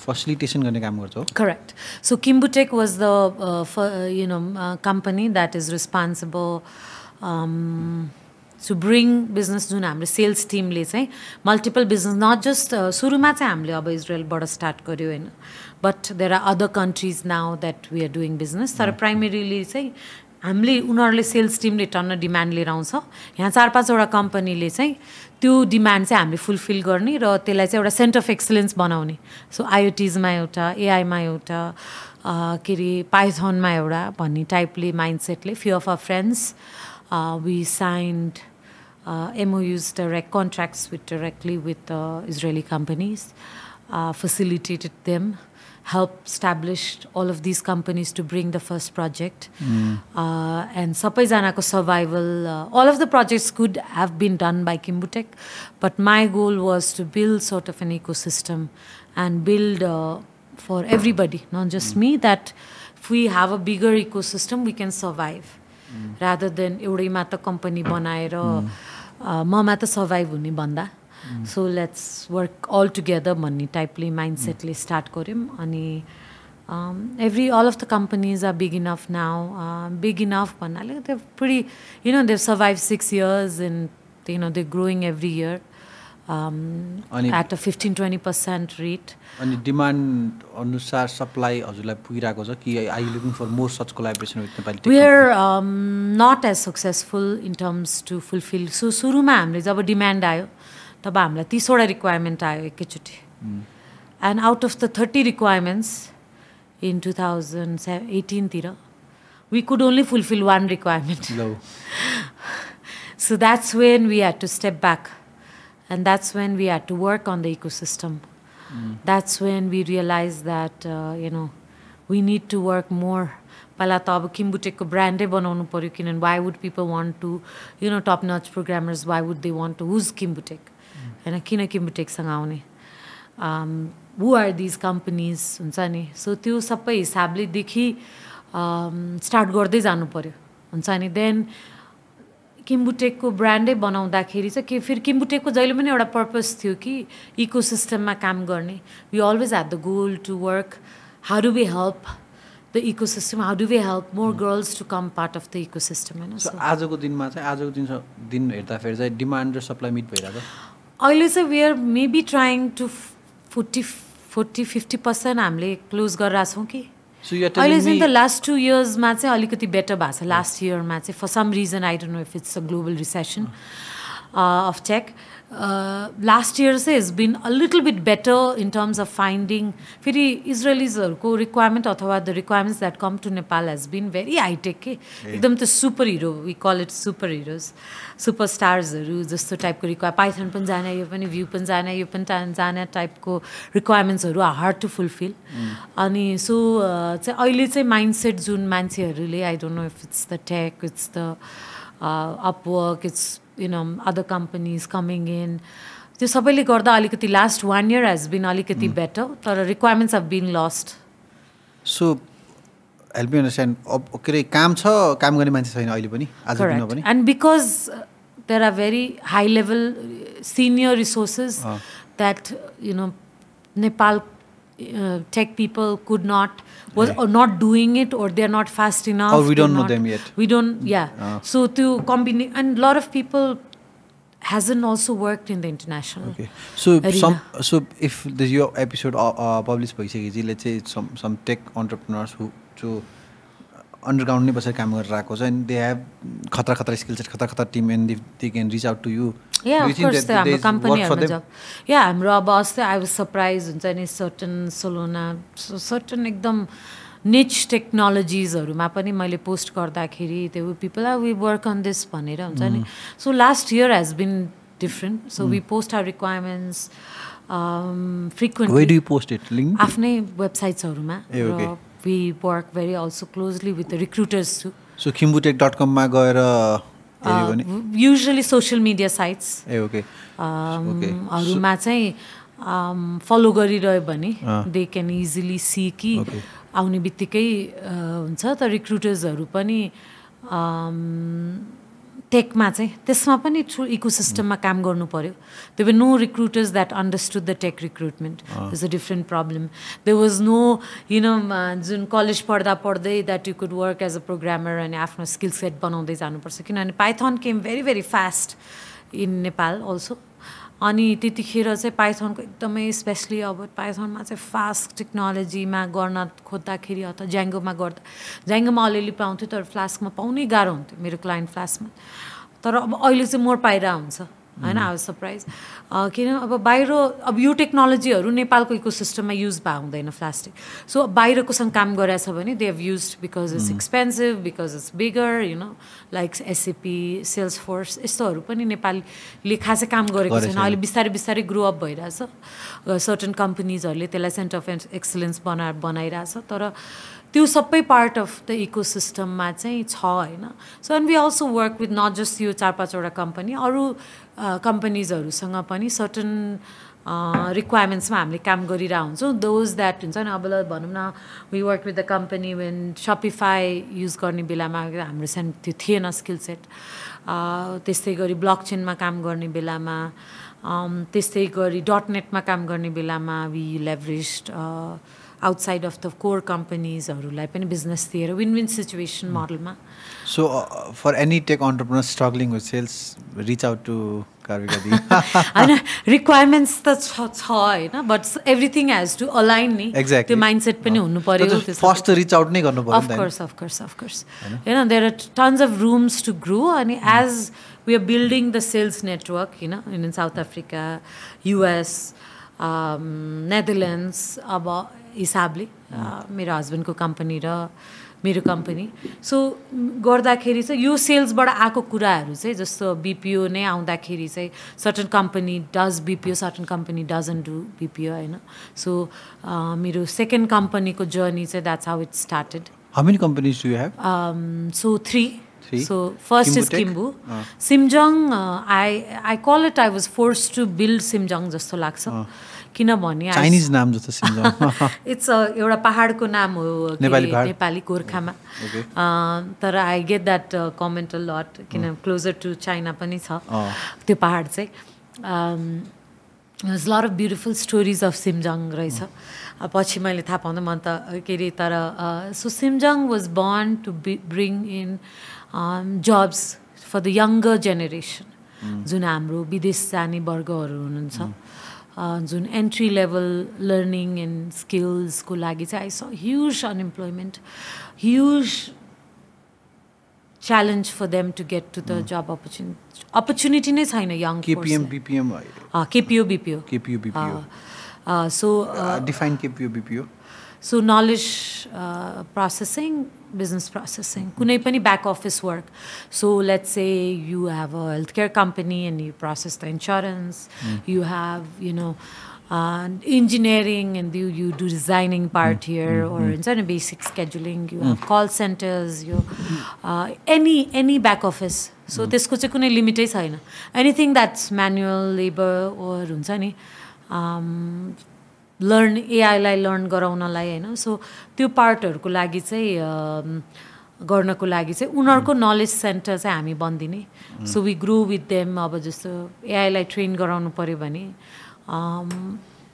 facilitation गर्ने काम गर्छ हो. Correct. So Kimbu Tech was the company that is responsible to bring business जुन हाम्रो सेल्स टिमले चाहिँ मल्टिपल बिजनेस, नट जस्ट सुरुमा चाहिँ हामीले अब इजरायलबाट स्टार्ट गर्यो हैन, but there are other countries now that we are doing business. तर प्राइमेरीली चाहिँ हामीले उनीहरूले सेल्स टिमले टन्न डिमान्ड लिएर आउँछ. यहाँ 4-5 वटा कम्पनीले चाहिँ त्यो डिमान्ड चाहिँ हामीले फुलफिल गर्ने र त्यसलाई चाहिँ एउटा सेन्टर अफ एक्सलेन्स बनाउने. सो आइओटीजमा एउटा, एआईमा एउटा, के अरे पाइथनमा एउटा भन्ने टाइपले माइन्डसेटले few of our friends we signed MOUs, direct contracts directly with Israeli companies, facilitated them, helped establish all of these companies to bring the first project. And sabaijanako survival, all of the projects could have been done by Kimbu Tech, but my goal was to build sort of an ecosystem and build for everybody, not just me, that if we have a bigger ecosystem, we can survive. Rather than एउटै मात्र company बनाएर म मात्र survive हुने भन्दा. So let's work all together भन्ने टाइपले माइन्डसेटले start गऱ्यौँ. अनि all of the companies are big enough now. Big enough भन्नाले they're pretty, they've survived 6 years and they're growing every year. at a 15-20% rate. अनि डिमान्ड अनुसार supply हजुरलाई पुगिरहेको छ कि are you looking for more such collaboration with Nepali tech? We are not as successful in terms to fulfill. So सुरुमा हामीले जब demand आयो तब हामीलाई 30 वटा रिक्वायरमेन्ट आयो एकैचोटि. And out of the 30 requirements in 2018 तिर we could only fulfill one requirement. No. So that's when we had to step back, and that's when we had to work on the ecosystem. That's when we realized that we need to work more. पहिला त अब Kimbu Tech को ब्रान्डै बनाउनु पर्यो, किनभने why would people want to top notch programmers, why would they want to, who's Kimbu Tech, हैन, किन Kimbu Tech सँग आउने, who are these companies हुन्छ नि. सो त्यो सबै हिसाबले देखि स्टार्ट गर्दै जानु पर्यो हुन्छ नि. देन Kimbu Tech को ब्रान्डै बनाउँदाखेरि चाहिँ के फेरि Kimbu Tech को जहिले पनि एउटा पर्पस थियो कि इकोसिस्टममा काम गर्ने. We always had the goal to work how do we help the ecosystem, how do we help more girls to come part of the ecosystem हैन. सो आजको दिनमा चाहिँ आजको दिन हेर्दाखेरि चाहिँ डिमान्ड र सप्लाई मिट भइरहेको अहिले चाहिँ we are maybe trying to 40-50% हामीले क्लोज गरिरहेको छौँ कि. अहिले चाहिँ द लास्ट 2 इयर्समा चाहिँ अलिकति बेटर भएको छ. लास्ट इयरमा चाहिँ for some reason I don't know if it's a global recession of tech. Last year चाहिँ has been a little bit better in terms of finding. फेरि इजरायलिजहरूको रिक्वायरमेन्ट अथवा the requirements that come to Nepal has been very high tech के. एकदम त्यो super hero, we call it super heroes, super स्टार्सहरू जस्तो टाइपको पाइथन पनि जाने, यो पनि भ्यू पनि जाने, यो पनि जाने टाइपको रिक्वायरमेन्ट्सहरू आर हार्ड टु फुलफिल. अनि सो चाहिँ अहिले चाहिँ माइन्डसेट जुन मान्छेहरूले, I don't know if it's the tech, it's the Upwork, it's other companies coming in, त्यो सबैले गर्दा अलिकति लास्ट 1 year has been अलिकति better, तर requirements have been lost. So help me understand, के रे काम छ, काम गर्ने मान्छे छैन अहिले पनि, आज दिनमा पनि. And because there are very high level senior resources that Nepal tech people could not or not doing it, or they're not fast enough, or we don't know them yet. We don't, so to combine, and a lot of people hasn't also worked in the international arena. So if your episode published भइसकेपछि, let's say some tech entrepreneurs who to underground नै बसेर काम गरिरहेको छ, and they have खतरा skill set, खतरा team, and they can reach out to you. Yeah, of course, हाम्रो कम्पनीहरुमा जब हाम्रो अब अस्ति I was surprised हुन्छ नि, certain Solona, certain एकदम niche technologiesहरुमा पनि मैले पोस्ट गर्दाखेरि त्यो people we work on this भनेर हुन्छ नि. So last year has been different. So we post our requirements frequently. Where do you post it? Link? आफ्नै वेबसाइट्सहरुमा. We work very also closely with the recruiters too. So kimbutech.com मा गएर usually social media sites. Okay. अरुमा चाहिँ follow गरिरह्यो भने they can easily see कि आउने बित्तिकै हुन्छ त रिक्रुटर्सहरु पनि टेकमा चाहिँ त्यसमा पनि थ्रु इकोसिस्टममा काम गर्नु पर्यो. There were no recruiters that understood the tech recruitment. There's a different problem. There was no जुन कलेज पढ्दै that you could work as a programmer and आफ्नो skill set बनाउँदै जानुपर्छ, किनभने Python came very very fast in Nepal also. अनि त्यतिखेर चाहिँ पाइथनको एकदमै स्पेशली अब पाइथनमा चाहिँ फास्ट टेक्नोलोजीमा गर्न खोज्दाखेरि अथवा ज्याङ्गोमा गर्दा ज्याङ्गोमा अलिअलि पाउँथ्यो, तर फ्लास्कमा पाउनै गाह्रो हुन्थ्यो मेरो क्लाइन्ट फ्लास्कमा. तर अब अहिले चाहिँ मोर पाइरा हुन्छ हैन. आई वाज सरप्राइज किन अब बाहिर अब यो टेक्नोलोजीहरू नेपालको इकोसिस्टममा युज भए हुँदैन फ्लास्टिक. सो बाहिरकोसँग काम गरेछ भने they have used because it's expensive, because it's bigger like SAP, Salesforce यस्तोहरू पनि नेपालीले खासै काम गरेको छैन. अहिले बिस्तारै बिस्तारै ग्रो अप भइरहेछ. सर्टन कम्पनीजहरूले त्यसलाई सेन्टर अफ एक्सलेन्स बनाइरहेछ. तर त्यो सबै पार्ट अफ द इकोसिस्टममा चाहिँ छ हैन. So and we also work with not just यो 4-5 कम्पनी, अरू कम्पनीजहरूसँग पनि सर्टन रिक्वायरमेन्ट्समा हामीले काम गरिरहेको हुन्छौँ. दोज द्याट हुन्छ नि, अब भनौँ न we work with the company when Shopify use गर्ने बेलामा हाम्रो त्यो थिएन स्किल सेट. त्यस्तै गरी ब्लक चेनमा काम गर्ने बेलामा, त्यस्तै गरी .netमा काम गर्ने बेलामा we लेभरेज्ड outside of the core companies हरूलाई पनि बिजनेस दिएर win-win situation मोडलमा. So for any tech entrepreneur struggling with sales, reach out to कार्विका दी हैन रिक्वायरमेन्ट्स त छ हैन but everything has to align नि त्यो माइन्डसेट पनि हुनु पर्यो फर्स्ट रिच आउट नै गर्नु पर्यो अफ कोर्स हैन there are tons of rooms to grow अनि as we are building the sales network, in South Africa, US, Netherlands, हिसाबले मेरो हस्बेन्डको कम्पनी र मेरो कम्पनी सो गर्दाखेरि चाहिँ यो सेल्सबाट आएको कुराहरू चाहिँ जस्तो बीपीओ नै आउँदाखेरि चाहिँ certain company does BPO certain company doesn't do BPO हैन सो मेरो सेकेन्ड कम्पनीको जर्नी चाहिँ that's how it started how many companies do you have so 3 So first is Kimbu. Simjung, I call it I was forced to build Simjung जस्तो लाग्छ किनभने Chinese नाम जस्तो Simjung it's एउटा पहाडको नाम हो नेपाली गोर्खामा तर I get that comment a lot किन क्लोजर टु चाइना पनि छ त्यो पहाड चाहिँ there's a lot of beautiful stories of Simjung रहेछ पछि मैले थाहा पाउँदा म त के अरे तर so Simjung was born to bring in jobs for the younger generation जुन हाम्रो विदेश जाने वर्गहरू हुनुहुन्छ जुन एन्ट्री लेभल लर्निङ एन्ड स्किल्सको लागि चाहिँ आई स huge unemployment huge challenge for them to get to the job opportunity नै छैन young KPM BPM KPO BPO so define KPO BPO so knowledge processing business processing kunai pani back office work so let's say you have a healthcare company and you process the insurance you have engineering and you do designing part here or in basic scheduling you have call centers you any back office so त्यसको चाहिँ कुनै लिमिटै छैन anything that's manual labor or हुन्छ नि learn एआईलाई learn गराउनलाई हैन so त्यो पार्टहरुको लागि चाहिँ गर्नको लागि चाहिँ उनीहरुको नलेज सेन्टर चाहिँ हामी बन्दिने so we grow with them अब जस्तो एआईलाई ट्रेन गराउनु पर्यो भने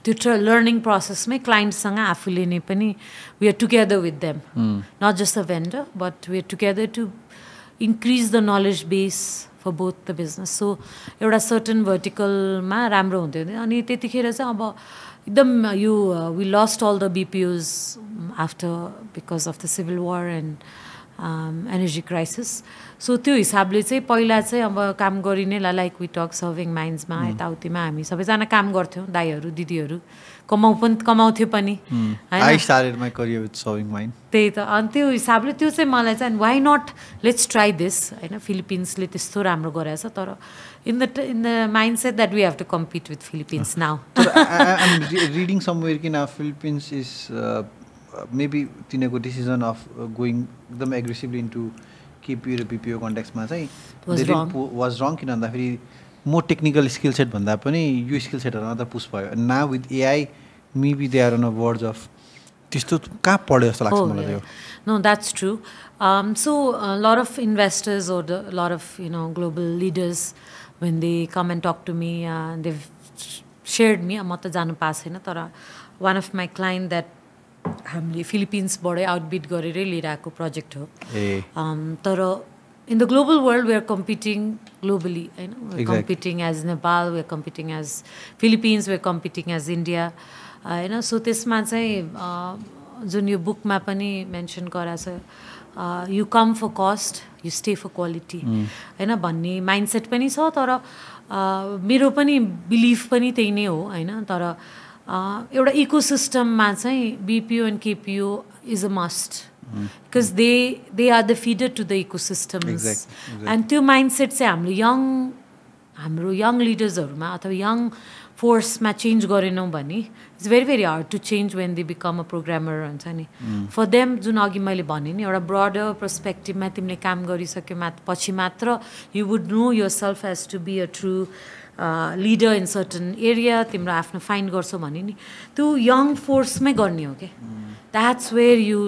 त्यो लर्निङ प्रोसेसमै क्लाइन्टसँग आफूले नै पनि we are together with them not just a vendor but we are together to increase the knowledge base for both the business so एउटा सर्टन भर्टिकलमा राम्रो हुन्थ्यो अनि त्यतिखेर चाहिँ अब एकदम यो we lost all the BPOs after because of the civil war and energy crisis so त्यो हिसाबले चाहिँ पहिला चाहिँ अब काम गरिने लाइक वी टक सर्भिङ माइन्समा यताउतिमा हामी सबैजना काम गर्थ्यौँ दाइहरू दिदीहरू कमाउँथ्यो पनि त्यही त अनि त्यो हिसाबले त्यो चाहिँ मलाई चाहिँ why not let's try this होइन फिलिपिन्सले त्यस्तो राम्रो गरेछ तर in the mindset that we have to compete with Philippines now. I'm reading somewhere that Philippines is maybe tineko decision of going them aggressively into KPO र BPO context मा चाहिँ was wrong किन भन्दाखेरि more technical skill set भन्दा पनि यो skill set हरुमा त push भयो now with AI maybe they are on a verge of त्यस्तो कहाँ पढ्यो जस्तो लाग्छ मलाई त्यो No, that's true. So a lot of investors or a lot of global leaders when they come and talk to me they've shared me म त जानु पाएको छैन तर one of my client that हामीले फिलिपिन्सबाटै आउटबिट गरेरै लिइरहेको प्रोजेक्ट हो तर in the global world we are competing globally we're competing as Nepal we're competing as Philippines we're competing as India so त्यसमा चाहिँ जुन यो बुकमा पनि mention गराछ you come for cost you stay for quality हैन भन्ने माइन्डसेट पनि छ तर मेरो पनि बिलिफ पनि त्यही नै हो हैन तर एउटा इकोसिस्टममा चाहिँ BPO and KPO is a must because they are the feeder to the ecosystems and त्यो माइन्डसेट चाहिँ हाम्रो यङ लिडर्सहरूमा अथवा यङ फोर्समा चेन्ज गरेनौँ भने it's very very hard to change when they become a programmer हुन्छ नि फर देम जुन अघि मैले भने नि एउटा ब्रडर पर्सपेक्टिभमा तिमीले काम गरिसक्यो पछि मात्र you would know yourself has to be a true leader in certain area तिम्रो आफ्नो फाइन्ड गर्छौ भने नि त्यो यङ फोर्समै गर्ने हो क्या that's where you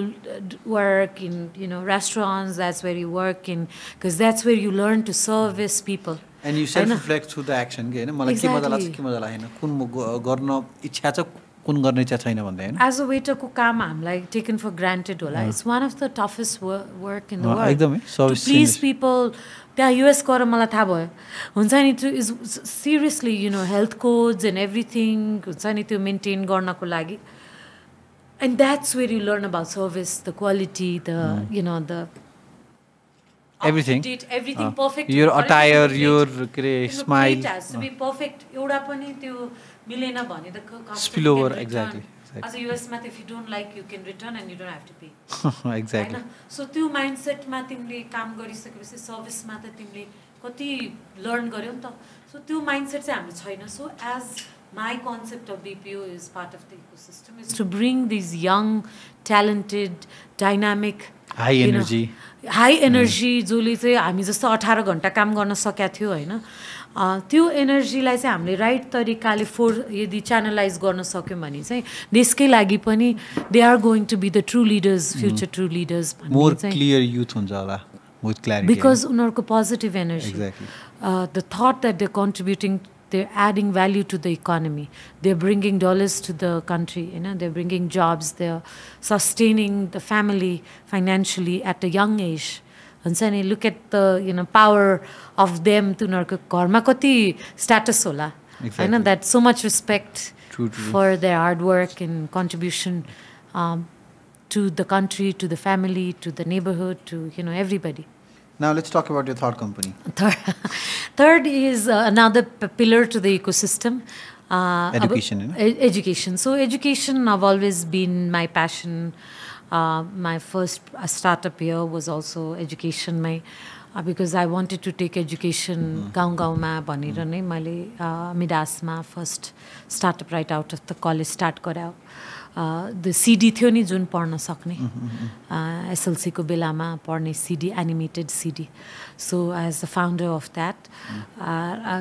work in restaurants that's where you work in because that's where you learn to service people And you self-reflect through the action. मलाई के मजा लाग्छ के मजा लागेन कुन म गर्न इच्छा छ कुन गर्ने इच्छा छैन भन्दै हैन एज अ वेटरको काम हामीलाई टेकन फर ग्रान्टेड होला it's one of the toughest work in the world एकदमै टु प्लिज पिपल त्यहाँ युएस गएर मलाई थाहा भयो हुन्छ नि to is seriously you know health codes and everything हुन्छ नि त्यो मेन्टेन गर्नको लागि and that's where you learn about service the quality the you know the everything perfect your attire your smile it has to be perfect एउटा पनि त्यो मिलेन भने the spill over exactly as a US मा if you don't like you can return and you don't have to pay exactly so त्यो mindset मा तिमीले काम गरिसकेपछि सर्भिस मा त तिमीले कति लर्न गर्यौ नि त so त्यो mindset चाहिँ हाम्रो छैन so as my concept of BPO is part of the ecosystem is to bring these young talented dynamic high energy high energy जसले चाहिँ हामी जस्तो 18 घण्टा काम गर्न सकेका थियो होइन त्यो एनर्जीलाई चाहिँ हामीले राइट तरिकाले यदि च्यानलाइज गर्न सक्यौँ भने चाहिँ देशकै लागि पनि they are going to be the true leaders future true leaders more clear youth हुन्छ होला विथ क्ल्यारिटी बिकज उनीहरूको positive energy the thought that they contributing they're adding value to the economy. They're bringing dollars to the country. You know, they're bringing jobs. They're sustaining the family financially at a young age. And so, look at the power of them to narko karma kati status hola. I know that so much respect for their hard work and contribution to the country, to the family, to the neighborhood, to everybody. Now let's talk about your third company. Third is another pillar to the ecosystem. Education. Education. So education have always been my passion. My first startup here was also education. Because I wanted to take education गाउँ-गाउँमा भनेर नै मैले मिडासमा first startup right out of the college start गरायो the CD थियो नि जुन पढ्न सक्ने एसएलसीको बेलामा पढ्ने CD animated CD so as the founder of that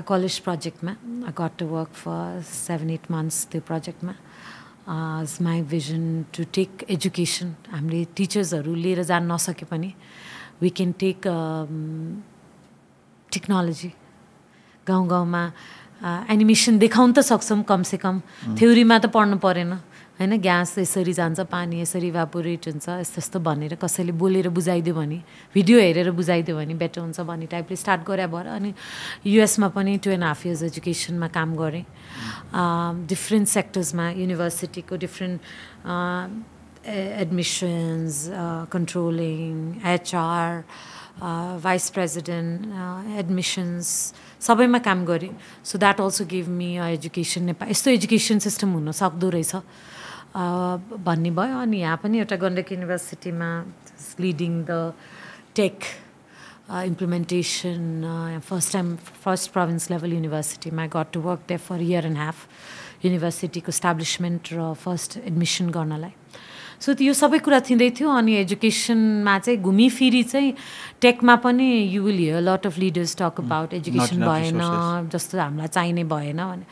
college प्रोजेक्टमा I got to work for 7-8 months त्यो प्रोजेक्टमा is my vision to take education हामीले टिचर्सहरू लिएर जान नसके पनि वी क्यान टेक टेक्नोलोजी गाउँमा एनिमेसन देखाउन त सक्छौँ कमसेकम थ्योरीमा त पढ्नु परेन होइन ग्यास यसरी जान्छ पानी यसरी इभापोरेट हुन्छ यस्तो यस्तो भनेर कसैले बोलेर बुझाइदियो भने भिडियो हेरेर बुझाइदियो भने बेटर हुन्छ भन्ने टाइपले स्टार्ट गरे भएर अनि युएसमा पनि 2.5 years एजुकेसनमा काम गरेँ डिफ्रेन्ट सेक्टर्समा युनिभर्सिटीको different admissions, controlling, HR, vice president, admissions, सबैमा काम गरेँ so that also give me education Nepal यस्तो एजुकेसन सिस्टम हुन सक्दो रहेछ भन्ने भयो अनि यहाँ पनि एउटा गण्डक युनिभर्सिटीमा leading the tech implementation first province level युनिभर्सिटीमा I got to work there for 1.5 years युनिभर्सिटीको इस्टाब्लिसमेन्ट र फर्स्ट एडमिसन गर्नलाई सो यो सबै कुरा थिँदै थियो अनि एजुकेसनमा चाहिँ घुमिफिरी चाहिँ टेकमा पनि you will hear lot of leaders talk about education भएन जस्तो हामीलाई चाहिने भएन भने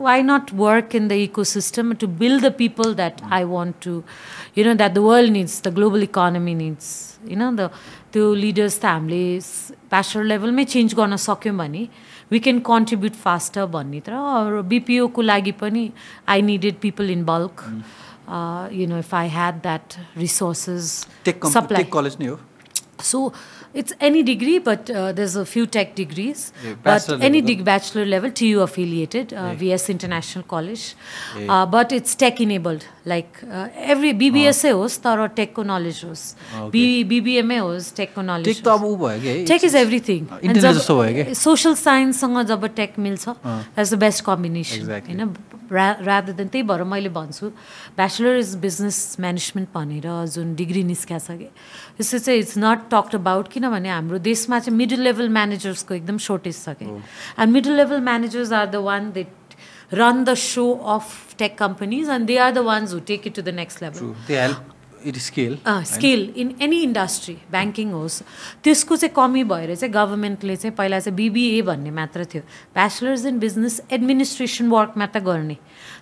why not work in the ecosystem to build the people that I want to that the world needs the global economy needs त्यो leaders त हामीले bachelor लेभलमै change गर्न सक्यौँ भने वी क्यान कन्ट्रिब्युट फास्टर भन्ने तर बिपिओको लागि पनि I needed people in bulk if I had that resources supply. Tech college nahi ho. So it's any degree, but there's a few tech degrees. But any bachelor level, TU affiliated, VS International College. But it's tech enabled. Like every BBSA होस् तर tech को knowledge होस्. BBMA होस् tech को knowledge. Tech तो अब वो है क्या? Tech is everything. Internet जस्तो है क्या? Social science सँग जब tech मिल्छ, that's the best combination. Exactly. rather than त्यही भएर मैले भन्छु ब्याचलर इज बिजनेस म्यानेजमेन्ट भनेर जुन डिग्री निस्किया छ कि यसो चाहिँ इट्स नट टक्ड अबाउट किनभने हाम्रो देशमा चाहिँ मिडल लेभल म्यानेजर्सको एकदम सर्टेज छ कि and middle level managers are the one that run the show of tech companies and they are the ones who take it to the next level. True. They help it scale. Scale in any industry, banking होस् त्यसको चाहिँ कमी भएर चाहिँ गभर्मेन्टले चाहिँ पहिला चाहिँ BBA भन्ने मात्र थियो bachelors in business administration work मात्र गर्ने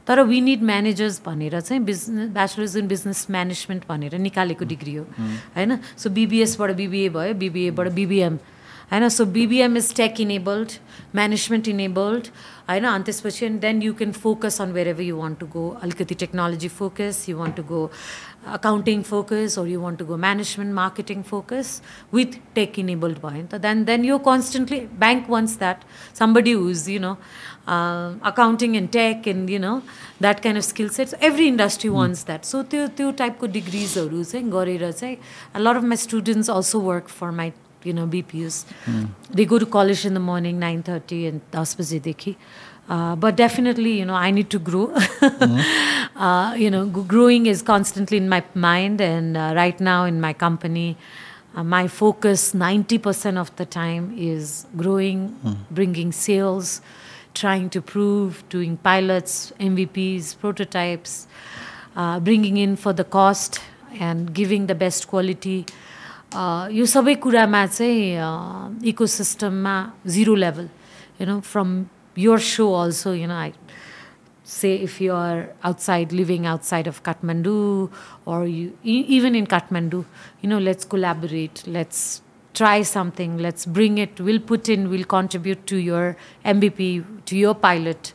तर वी निड म्यानेजर्स भनेर चाहिँ ब्याचलर्स इन बिजनेस म्यानेजमेन्ट भनेर निकालेको डिग्री हो होइन सो BBSबाट BBA भयो BBAबाट BBM होइन. So BBM is tech enabled, management enabled होइन. अनि त्यसपछि and then you can focus on wherever you want to go. अलिकति technology focus, you want to go accounting focus, or you want to go management marketing focus with tech enabled भयो नि त. Then you're constantly, bank wants that, somebody who's accounting and tech and that kind of skill sets. Every industry wants that. So त्यो type को degreesहरू चाहिँ गरेर चाहिँ, a lot of my students also work for my BPUs. They go to college in the morning 9:30 and 10 bajedekhi. But definitely, I need to grow. Growing is constantly in my mind, and right now in my company, my focus 90% of the time is growing, bringing sales, trying to prove, doing pilots, MVPs, prototypes, bringing in for the cost and giving the best quality. यो सबै कुरामा चाहिँ इकोसिस्टममा zero level, from your show also, I say if you are living outside of Kathmandu, or you even in Kathmandu, let's collaborate, let's try something, let's bring it, we'll put in, we'll contribute to your MVP, to your pilot,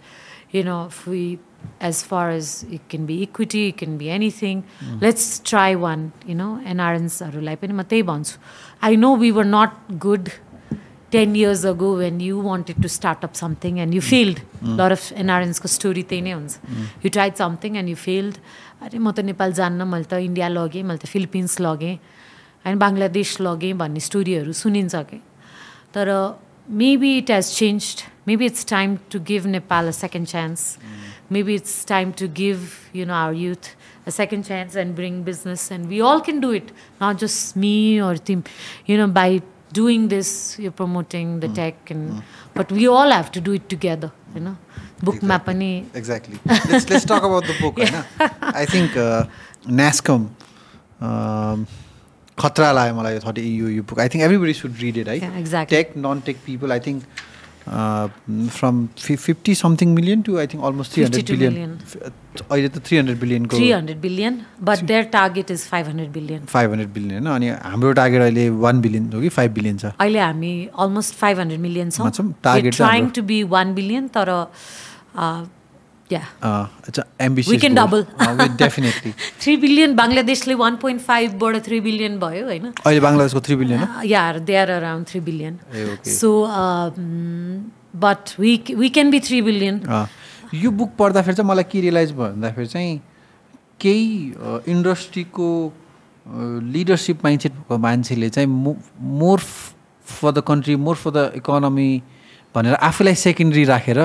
if we, as far as it can be equity, it can be anything. Let's try one, NRNs-हरूलाई पनि म त्यही भन्छु. I know we were not good 10 years ago when you wanted to start up something and you failed. A lot of NRNs को story त्यही नै हुन्छ. You tried something and you failed. अरे म त नेपाल जान्न, मैले त इन्डिया लगेँ, मैले त फिलिपिन्स लगेँ, अनि बङ्गलादेश लगेँ भन्ने स्टोरीहरू सुनिन्छ के. तर maybe it has changed. Maybe it's time to give Nepal a second chance. Maybe it's time to give, our youth a second chance and bring business. And we all can do it, not just me or team. By doing this, you're promoting the tech, but we all have to do it together. Book mapani. Exactly. Let's talk about the book. I think NASCOM. खतरा लाग्यो मलाई thirty यो book. I think everybody should read it, है. Tech non tech people, I think from 50 something million to I think almost 300 billion. अहिले त 300 billion को 300 billion, but their target is 500 billion. 500 billion, अनि हाम्रो टार्गेट अहिले 1 billion हो कि 5 billion छ. अहिले हामी almost 500 million छौँ. We're trying to be 1 billion, तर yeah. It's ambitious. We can double. We definitely. 3 billion, Bangladeshले 1.5 बाट 3 billion भयो, हैन? अहिले बङ्गलादेशको 3 billion हो? Yeah, they are around 3 billion. Okay. So, but we can be 3 billion. यो बुक पढ्दाखेरि चाहिँ मलाई के रियलाइज भयो भन्दाखेरि चाहिँ केही इन्डस्ट्रीको लिडरसिप माइन्डसेट भएको मान्छेले चाहिँ more for the country, more for the economy भनेर आफूलाई सेकेन्डरी राखेर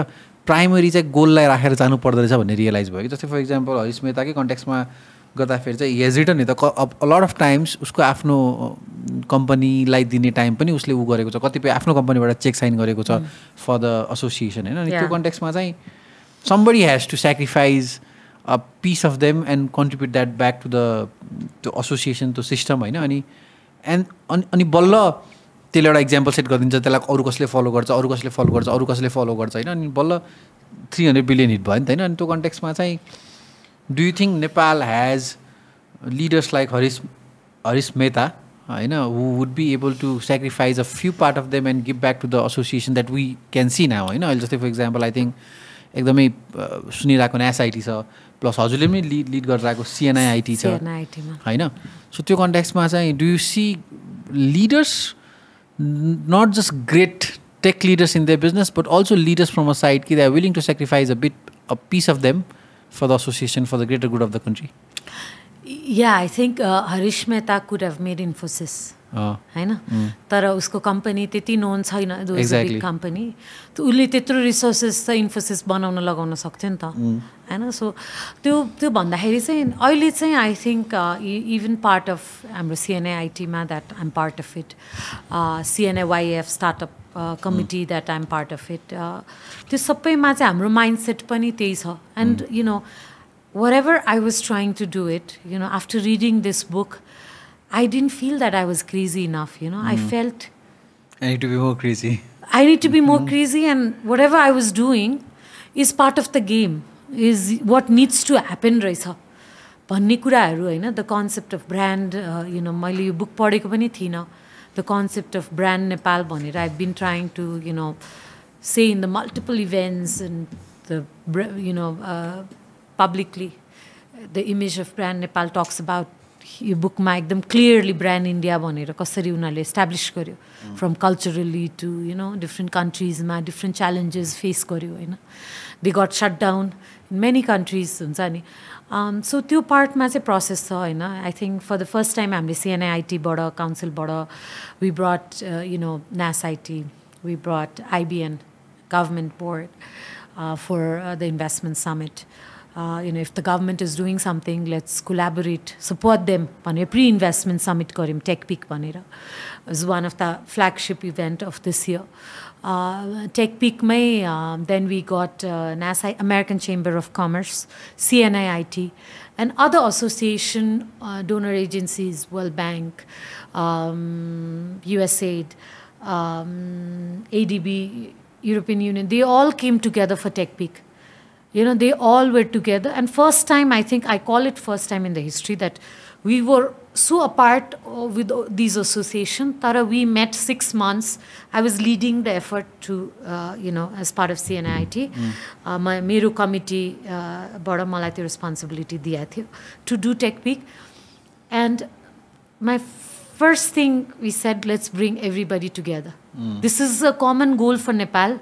प्राइमरी चाहिँ गोललाई राखेर जानु पर्दो रहेछ भन्ने रियलाइज भयो कि. जस्तै फर इक्जाम्पल हरिश मेहताकै कन्टेक्समा गर्दाखेरि चाहिँ हि हेज रिटन नि त अ लट अफ टाइम्स उसको आफ्नो कम्पनीलाई दिने टाइम पनि उसले ऊ गरेको छ, कतिपय आफ्नो कम्पनीबाट चेक साइन गरेको छ फर द एसोसिएसन, होइन. अनि त्यो कन्टेक्समा चाहिँ somebody has to sacrifice a piece of them and contribute that back to the association, to system, होइन. अनि बल्ल त्यसले एउटा इक्जाम्पल सेट गरिदिन्छ, त्यसलाई अरू कसले फलो गर्छ, अरू कसले फलो गर्छ, अरू कसले फलो गर्छ, होइन. अनि बल्ल 300 बिलियन हिट भयो नि त, होइन. अनि त्यो कन्टेक्समा चाहिँ do you think Nepal has leaders like Harish Mehta, होइन, who would be able to sacrifice a few part of them and give back to the association that we can see now, होइन. अहिले जस्तै फर इक्जाम्पल आई थिङ्क एकदमै सुनिरहेको SIT छ, plus हजुरले पनि lead गरिरहेको सिएनआइआइटी छ, होइन. सो त्यो कन्टेक्समा चाहिँ do you see leaders, not just great tech leaders in their business, but also leaders from a side कि they are willing to sacrifice a piece of them for the association, for the greater good of the country? Yeah, I think Harish Mehta could have made Infosys, होइन. तर उसको company त्यति नोन छैन, big company, त उसले त्यत्रो resources त इन्फोसिस बनाउन लगाउन सक्थ्यो नि त, होइन. सो त्यो भन्दाखेरि चाहिँ अहिले चाहिँ I think even part of हाम्रो सिएनआइआइटीमा that I'm part of it, CNIYF startup committee that I'm part of it, त्यो सबैमा चाहिँ हाम्रो माइन्डसेट पनि त्यही छ. And whatever I was trying to do it, after reading this book, I didn't feel that I was crazy enough, I felt I need to be more crazy. I need to be more crazy, and whatever I was doing is part of the game, is what needs to happen रहेछ भन्ने कुराहरू, होइन. The concept of brand, मैले यो book पढेको पनि थिइनँ. the concept of brand Nepal bhanera I've been trying to, say in the multiple events and the, publicly. The image of brand Nepal talks about यो बुकमा एकदम क्लियरली ब्रान्ड इन्डिया भनेर कसरी उनीहरूले एस्टाब्लिस गर्यो फ्रम कल्चरली टु डिफ्रेन्ट कन्ट्रिजमा different challenges face गर्यो होइन they got shut down in many countries हुन्छ नि सो त्यो पार्टमा चाहिँ प्रोसेस छ होइन I think for the first time हामीले सिएनआइटीबाट काउन्सिलबाट we brought NASIT we brought IBN government board for the investment summit if the government is doing something, let's collaborate, support them. Pre-investment summit karim, Tech Peak banera. It was one of the flagship event of this year. Tech Peak may, then we got NASA, American Chamber of Commerce, CNIIT, and other association, donor agencies, World Bank, USAID, ADB, European Union, they all came together for Tech Peak. They all were together. And first time, I think, I call it first time in the history that we were so apart with these associations. Tara, we met 6 months. I was leading the effort to, as part of CNIT. My Meru committee, bada malai tyo responsibility diya thyo to do Tech Peak. And my first thing we said, let's bring everybody together. This is a common goal for Nepal.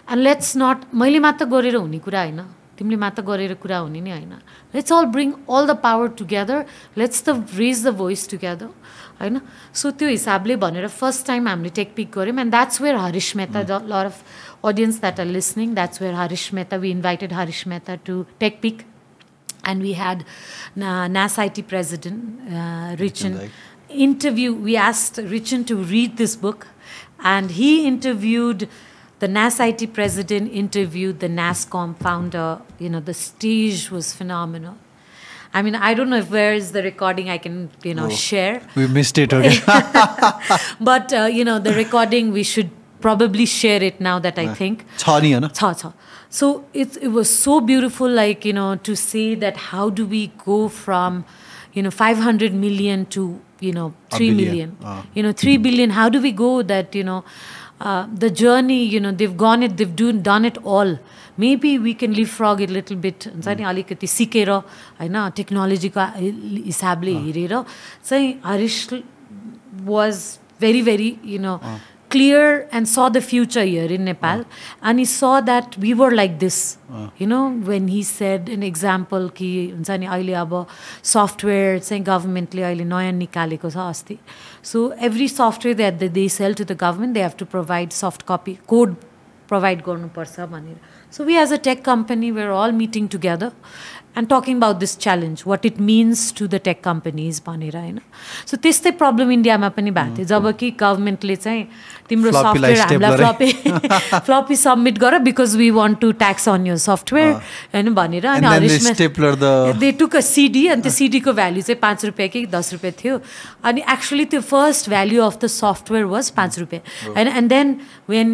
And let's not, मैले मात्र गरेर हुने कुरा हैन तिमीले मात्र गरेर कुरा हुने नि हैन let's all bring all the power together, let's raise the voice together हैन सो त्यो हिसाबले भनेर फर्स्ट टाइम हामीले टेक पिक गर्यौं and that's where Harish Mehta, a lot of audience that are listening, that's where Harish Mehta, we invited Harish Mehta to Tech Peak and we had NASIT president Richin interview. We asked Richin to read this book and he interviewed the NASIT president, interviewed the NASCOM founder. The stage was phenomenal. I mean, I don't know if where is the recording I can, share. We missed it, okay. But, the recording, we should probably share it now that I think. So it was so beautiful, like, to see that how do we go from, 500 million to, 3 million. 3 billion, how do we go that, the journey, they've done it all. Maybe we can leapfrog it a little bit. अलिकति सिकेर हैन टेक्नोलोजीको हिसाबले हेरेर चाहिँ Harish was very very clear and saw the future here in Nepal and he saw that we were like this when he said an example कि हुन्छ नि अहिले अब software चाहिँ government ले अहिले नयाँ निकालेको छ अस्ति so every software that they sell to the government they have to provide soft copy code provide गर्नुपर्छ भनेर so we as a tech company we're all meeting together and talking about this challenge, what it means to the tech companies भनेर हैन so त्यस्तै problem इन्डियामा पनि भएको थियो जब कि गभर्नमेन्टले चाहिँ तिम्रो सफ्टवेयर हामीलाई फ्लपी सबमिट गर because we want to tax on your software हैन भनेर अनि Harish they took a CD अनि त्यो सिडीको भ्यालु चाहिँ 5 रुपैयाँ कि 10 रुपैयाँ थियो अनि एक्चुअली त्यो first value of the software was 5 रुपैयाँ हैन and then when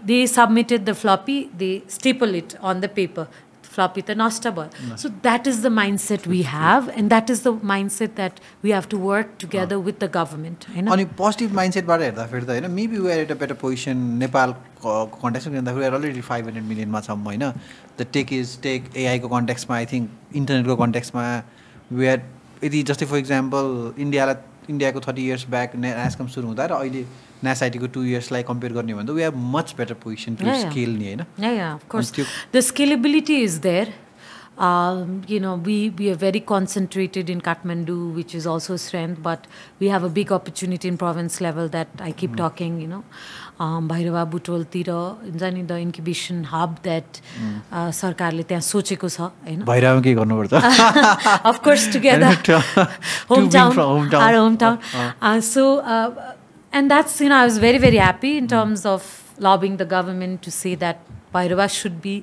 they submitted the floppy they staple it on the paper floppy the nasta भयो so that is the mindset we have and that is the mindset that we have to work together with the government हैन अनि positive mindset बाट हेर्दा फेरि त हैन maybe we are at a better position Nepal कन्टेक्स्टमा हेर्दा वी आर अलरेडी 500 मिलियनमा छौं हैन द टेक एआई को कन्टेक्स्टमा आई थिंक इन्टरनेटको कन्टेक्स्टमा वी आर यदि जस्तै फर एक्जाम्पल इन्डियाको 30 इयर्स ब्याक NASCOM सुरु हुँदा र अहिले NASIT को 2 years लाई कम्पेयर गर्ने भने त we are much better position to scale नि हैन yeah of course the scalability is there we are very concentrated in Kathmandu which is also a strength but we have a big opportunity in province level that I keep talking Bhairava Butol tira हुन्छ नि the incubation hub that सरकारले त्यहाँ सोचेको छ हैन भैरवा के गर्नु पर्छ of course together hometown so and that's I was very very happy in terms of lobbying the government to say that Bhairava should be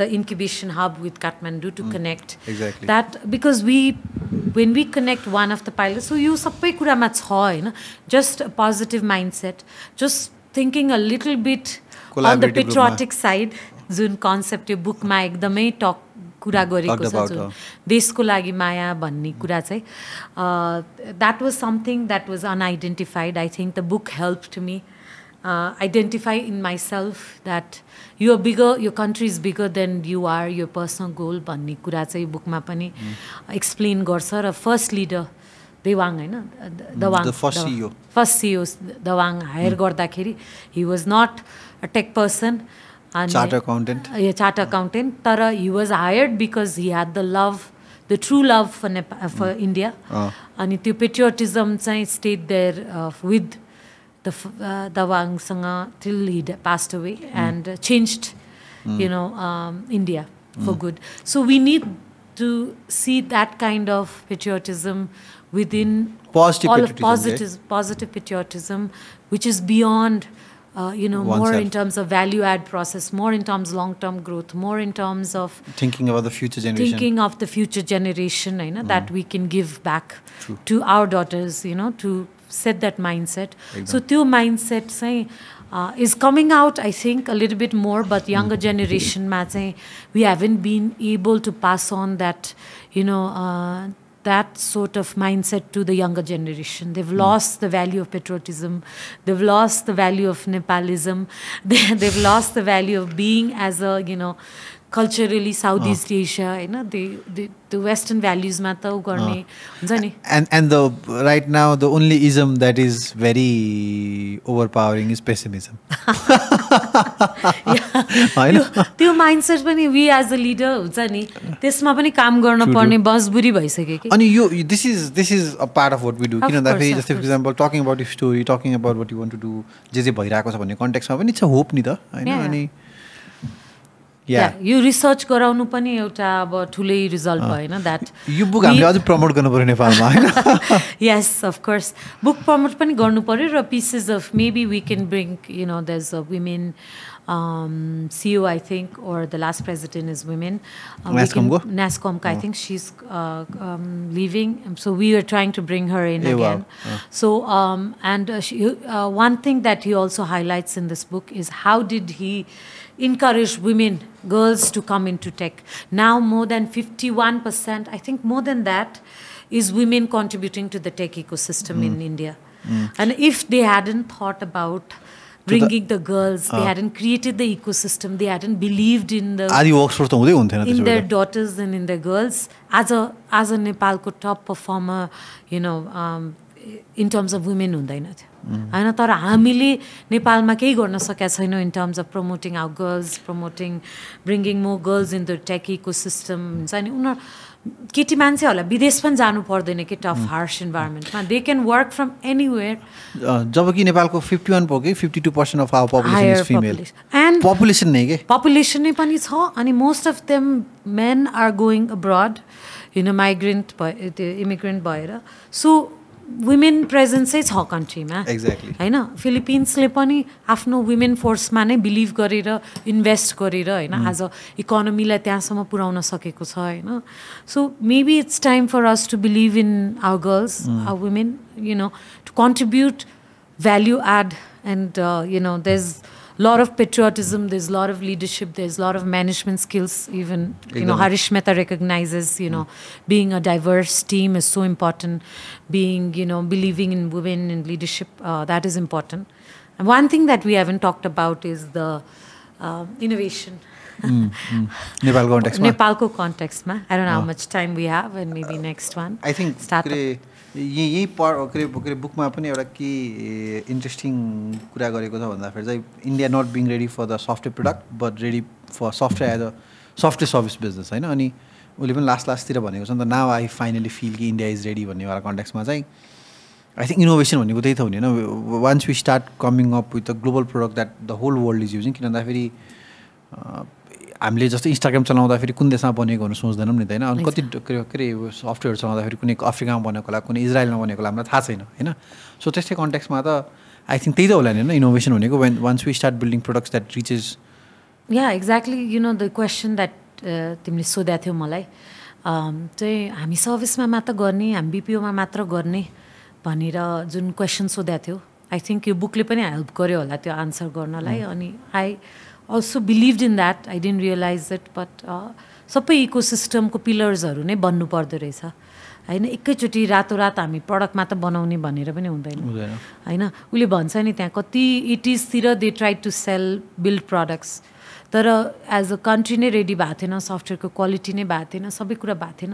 the incubation hub with Kathmandu to connect that because when we connect one of the pilots so you sabai kurama cha हैन just a positive mindset just thinking a little bit on the patriotic side जुन concept यो बुकमा एकदमै talk कुरा गरेको छ जुन देशको लागि माया भन्ने कुरा चाहिँ that was something that was unidentified I think the book helped me identify in myself that you are bigger, your country is bigger than you are, your personal goal भन्ने कुरा चाहिँ बुकमा पनि एक्सप्लेन गर्छ र फर्स्ट लिडर देवाङ हैन दवाङ first CEO दवाङ higher गर्दाखेरि he was not a tech person and chartered accountant तर he was hired because he had the love, the true love for India अनि त्यो patriotism चाहिँ stayed there with the Dawang-sanga till he passed away and changed, you know, India for good. So we need to see that kind of patriotism within positive patriotism, which is beyond, you know, more in terms of value add process, more in terms of long-term growth, more in terms of thinking about the future generation, you know, that we can give back to our daughters, you know, to set that mindset. So त्यो mindset चाहिँ is coming out, I think, a little bit more, but younger generation मा चाहिँ we haven't been able to pass on that, you know, that sort of mindset to the younger generation. They've lost the value of patriotism. They've lost the value of Nepalism. They've lost the value of being as a, you know, culturally Southeast Asia, you know, the Western values matter गर्ने हुन्छ नि. And the right now the only ism that is very overpowering is pessimism. त्यो mindset पनि we as a leader हुन्छ नि त्यसमा पनि काम गर्न पर्ने मजबुरी भइसक्यो कि. अनि यो this is a part of what we do. किन भन्दाखेरि जस्तै for example talking about your story, talking about what you want to do, जे भइरहेको छ भन्ने कन्टेक्स्टमा पनि छ होप नि त हैन. अनि यो रिसर्च गराउनु पनि एउटा अब ठुलै रिजल्ट भयो हैन द्याट यो बुक हामीले अझ प्रमोट गर्नु पर्यो नेपालमा हैन. यस अफ कोर्स बुक प्रमोट पनि गर्नु पर्यो र pieces of maybe we can bring, you know, there's a women CEO I think, or the last president is women. NASCOM, I think she's leaving, so we are trying to bring her in again. So and one thing that he also highlights in this book is how did he encourage women, girls to come into tech. Now more than 51%, I think more than that, is women contributing to the tech ecosystem in India. And if they hadn't thought about bringing the girls, they hadn't created the ecosystem, they hadn't believed in their daughters and in their girls, as a Nepalko top performer, you know, in terms of women हुँदैन थियो हैन. तर हामीले नेपालमा केही गर्न सकेका छैनौँ in terms of promoting our girls, bringing more girls in the tech ecosystem. हुन्छ नि उनीहरू केटी मान्छेहरूलाई विदेश पनि जानु पर्दैन कि टफ हार्श इन्भाइरोमेन्टमा. They can work from anywhere. जबकि नेपालको 51 हो कि 52% of our population is female. And population नै के पपुलेसन नै पनि छ. अनि most of them men are going abroad, you know, migrant त्यो इमिग्रेन्ट भएर. सो वुमेन प्रेजेन्स चाहिँ छ कन्ट्रीमा हैन. फिलिपिन्सले पनि आफ्नो वुमेन फोर्समा नै बिलिभ गरेर इन्भेस्ट गरेर हैन एज अ इकोनोमीलाई त्यहाँसम्म पुर्याउन सकेको छ हैन. So maybe it's time for us to believe in our girls, our women, you know, to contribute value add and you know there's lot of patriotism, there's a lot of leadership, there's a lot of management skills even, you know. Harish Mehta recognizes, you know, being a diverse team is so important, being, you know, believing in women in leadership, that is important. And one thing that we haven't talked about is the innovation. Nepalko context ma. I don't know how much time we have, and maybe next one I think start यही बुकमा पनि एउटा के interesting कुरा गरेको छ भन्दाखेरि चाहिँ India not being ready for the software product but ready for software as a software service business होइन. अनि उसले पनि लास्टतिर भनेको छ नि त, नाउ आई फाइनली फिल कि इन्डिया इज रेडी भन्नेवाला कन्टेक्स्टमा चाहिँ आई थिङ्क इनोभेसन भनेको त्यही त हुने होइन. Once we start coming up with the global product that the whole world is using. किन भन्दाखेरि हामीले जस्तै इन्स्टाग्राम चलाउँदाखेरि कुन देशमा बनेको भनेर सोच्दैनौँ नि त होइन. अनि कति के अरे सफ्टवेयर चलाउँदाखेरि कुनै अफ्रिकामा बनेको होला, कुनै इजरायलमा बनेको होला, हामीलाई थाहा छैन होइन. सो त्यस्तै कन्टेक्स्टमा त आई थिङ्क त्यही त होला नि होइन इनोभेसन भनेको, once we start building products that reaches. Yeah exactly. You know the question that तिमीले सोधेको थियौ मलाई चाहिँ हामी सर्भिसमा मात्र गर्ने, हामी बिपिओमा मात्र गर्ने भनेर जुन क्वेसन सोधेको थियो, आई थिङ्क यो बुकले पनि हेल्प गर्यो होला त्यो आन्सर गर्नलाई. अनि I also believed in that. I didn't realize it, but सबै इकोसिस्टमको पिलर्सहरू नै बन्नु पर्दो रहेछ हैन एकैचोटि रातोरात हामी प्रडक्ट मात्र बनाउने भनेर पनि हुँदैन हैन उसले भन्छ नि त्यहाँ कति इटिजतिर they try to sell build products तर एज अ कन्ट्री नै रेडी भएको थिएन सफ्टवेयरको क्वालिटी नै भएको थिएन सबै कुरा भएको थिएन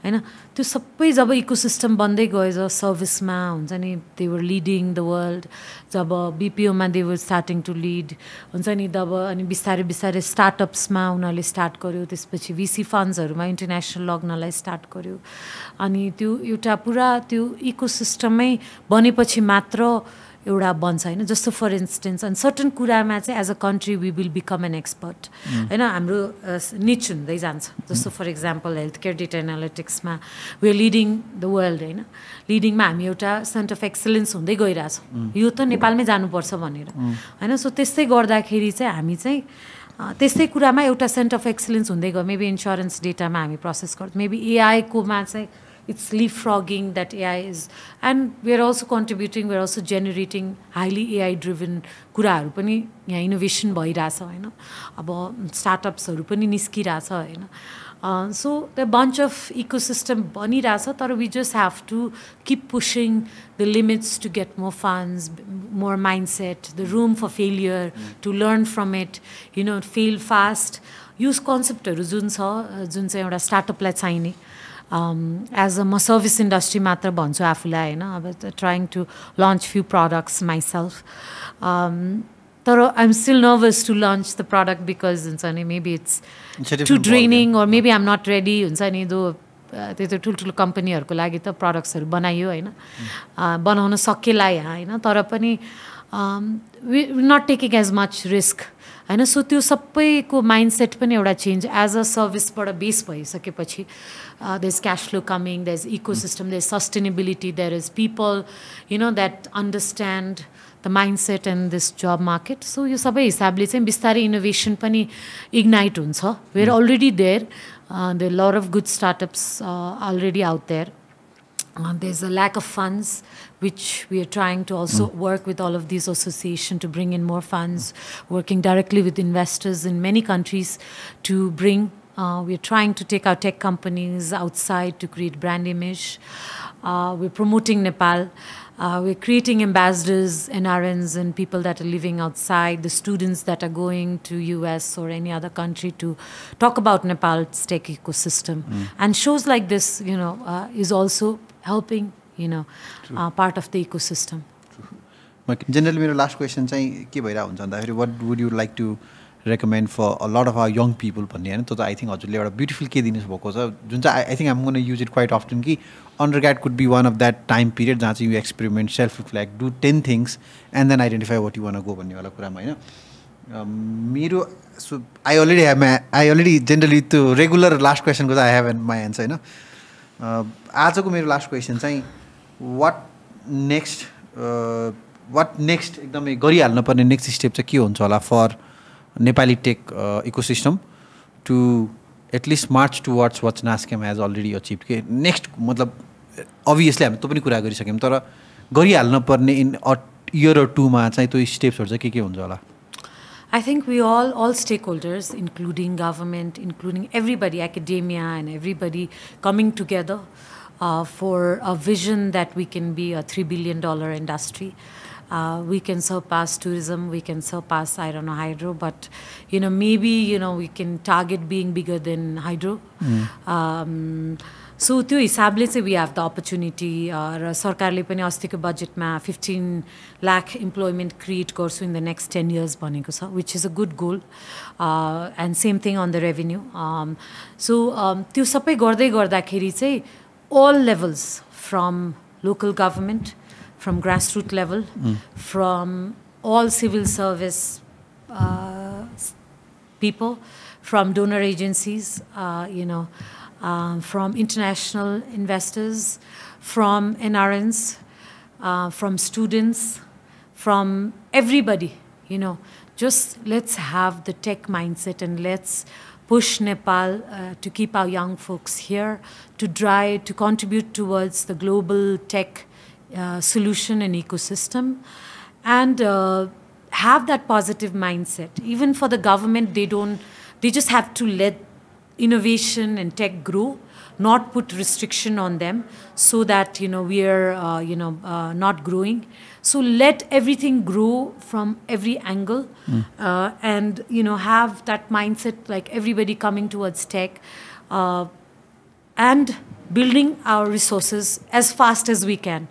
हैन त्यो सबै जब इकोसिस्टम बन्दै गयो जब सर्भिसमा हुन्छ नि they were leading the world जब बिपिओमा they were starting to lead हुन्छ नि तब अनि बिस्तारै बिस्तारै स्टार्टअप्समा उनीहरूले स्टार्ट गर्यो त्यसपछि VC फन्ड्सहरूमा इन्टरनेसनल लग्नलाई स्टार्ट गर्यो अनि त्यो एउटा पुरा त्यो इकोसिस्टमै बनेपछि मात्र एउटा बन्छ हैन जस्तो फर इन्स्टेन्स अनि सर्टन कुरामा चाहिँ as a country we will become an expert हैन हाम्रो निच हुँदै जान्छ जस्तो for example health care data एनालिटिक्समा we are leading the world हैन लिडिङमा हामी एउटा सेन्टर अफ एक्सलेन्स हुँदै गइरहेछौँ यो त नेपालमै जानुपर्छ भनेर हैन सो त्यस्तै गर्दाखेरि चाहिँ हामी चाहिँ त्यस्तै कुरामा एउटा सेन्टर अफ एक्सलेन्स हुँदै गयो मेबी इन्सुरेन्स डेटामा हामी प्रोसेस गर्छौँ मेबी एआईकोमा चाहिँ it's leapfrogging that AI is and we are also contributing we are also generating highly AI driven कुराहरु पनि यहाँ इनोभेसन भइराछ हैन अब स्टार्टअप्सहरु पनि निस्किराछ हैन so the bunch of ecosystem बनिराछ तर we just have to keep pushing the limits to get more funds more mindset the room for failure to learn from it you know fail fast use कन्सेप्टहरु जुन चाहिँ एउटा स्टार्टअपलाई चाहिने as a service industry matra bhanchu afulai haina अब trying to launch few products myself taro I'm still nervous to launch the product because maybe it's too draining or maybe I'm not ready huncha ni do त्यो ठुल्ठुलो कम्पनीहरुको लागि त प्रोडक्ट्सहरु बनाइयो हैन बनाउन सकेला हैन तर पनि we not taking as much risk हैन सो त्यो सबैको माइन्डसेट पनि एउटा चेन्ज एज अ सर्भिसबाट बेस भइसकेपछि there is cash flow coming there is ecosystem there is sustainability there is people you know that understand the mindset and this job market so यो सबै हिसाबले चाहिँ बिस्तारै इनोभेसन पनि इग्नाइट हुन्छ we are already there there lot of good startups already out there there's a lack of funds, which we are trying to also work with all of these associations to bring in more funds, working directly with investors in many countries to bring, we are trying to take our tech companies outside to create brand image. We're promoting Nepal. We're creating ambassadors, NRNs, and people that are living outside, the students that are going to US or any other country to talk about Nepal's tech ecosystem. And shows like this, you know, is also helping, you know, part of the ecosystem. Generally, my last question is, what would you like to recommend for a lot of our young people? I think a beautiful case I think I'm going to use it quite often. Undergrad could be one of that time period where you experiment, self-reflect, do 10 things, and then identify what you want to go. So I already generally to regular last question because I have my answer. आजको मेरो last question चाहिँ what next एकदमै गरिहाल्न पर्ने next step चाहिँ के हुन्छ होला for Nepali tech ecosystem to at least march towards what NASSCOM has already achieve के नेक्स्ट मतलब अभियसली हामी त्यो पनि कुरा गरिसक्यौँ तर गरिहाल्न पर्ने इन अ इयर अर टूमा चाहिँ त्यो स्टेप्सहरू चाहिँ के हुन्छ होला I think we all stakeholders, including government, including everybody, academia and everybody coming together for a vision that we can be a $3 billion industry. We can surpass tourism, we can surpass, I don't know, hydro, but, you know, maybe, you know, we can target being bigger than hydro. So त्यो हिसाबले चाहिँ we have the opportunity र सरकारले पनि अस्तिको बजेटमा 15 lakh employment create गर्छु in the next 10 years भनेको छ which is a good goal and same thing on the revenue so त्यो सबै गर्दै गर्दाखेरि चाहिँ all levels from local government from grassroots level from all civil service people from donor agencies you know from international investors, from NRNs, from students, from everybody, you know, just let's have the tech mindset and let's push Nepal to keep our young folks here, to contribute towards the global tech solution and ecosystem, and have that positive mindset. Even for the government, they just have to let innovation and tech grow, not put restriction on them so that, we are, not growing. So let everything grow from every angle and, have that mindset like everybody coming towards tech and building our resources as fast as we can.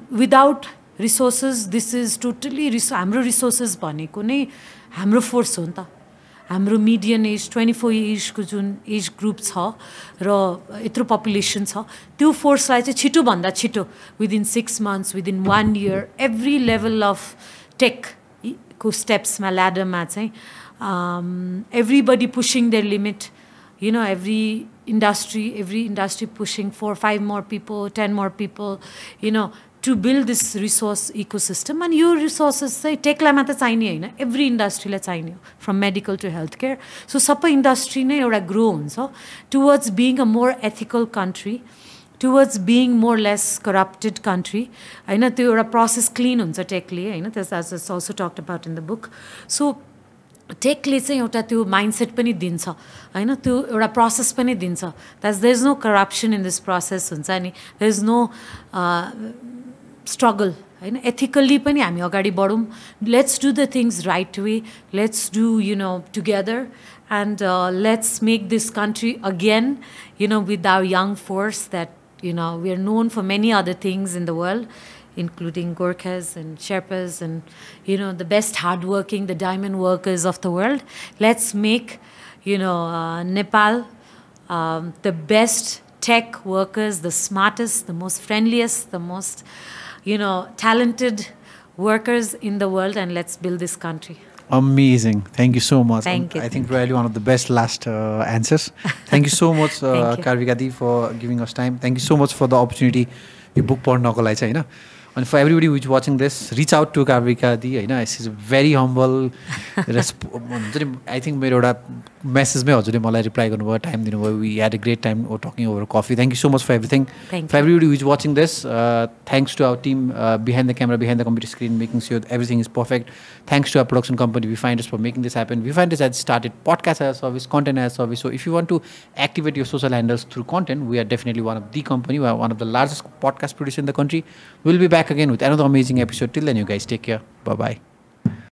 Without resources, this is totally, हाम्रो resources भनेको नै हाम्रो force हो नि त. हाम्रो median age 24 years को जुन एज ग्रुप छ र यत्रो पपुलेसन छ त्यो फोर्सलाई चाहिँ छिटो भन्दा छिटो within 6 months within 1 year every level of tech को स्टेप्समा ल्याडरमा चाहिँ everybody pushing their limit every industry pushing 4-5 more people, 10 more people, to build this resource ecosystem. And your resources say tech la mata chaini haina, every industry la chaini, from medical to healthcare. So sapa industry नै एउटा grow हुन्छ towards being a more ethical country, towards being more less corrupted country. हैन त्यो एउटा process clean हुन्छ techले हैन, that's also talked about in the book. So टेकले चाहिँ एउटा त्यो माइन्डसेट पनि दिन्छ हैन, त्यो एउटा प्रोसेस पनि दिन्छ that there is no corruption in this process हुन्छ नि, देयर इज नो स्ट्रगल हैन, एथिकली पनि हामी अगाडि बढौँ, let's do the things right way, let's do together and let's make this country again with our young force that we are known for many other things in the world, including Gorkhas and Sherpas and, the best hardworking, the diamond workers of the world. Let's make, Nepal the best tech workers, the smartest, the most friendliest, the most, talented workers in the world, and let's build this country. Amazing. Thank you so much. Thank you. I think really one of the best last answers. Thank you so much, Karvika Di, for giving us time. Thank you so much for the opportunity. यो book पढ्नको लागि चाहिँ हैन, अनि for everybody which watching this reach out to Karvika दी हैन, is very humble हुन्छ नि. आई थिङ्क मेरो एउटा मेसेजमै हजुरले मलाई रिप्लाई गर्नुभयो, टाइम दिनुभयो, we had a great time talking over coffee. Thank you so much for everything. For everybody which watching this, thanks to our team behind the camera, behind the computer screen, making sure everything is perfect. Thanks to our production company we find for making this happen. We find as started podcast as a service, content as a service. So if you want to activate your social handles through content, we are definitely one of the company. We are one of the largest podcast producers in the country. We'll be back again with another amazing episode. Till then, you guys take care. Bye-bye.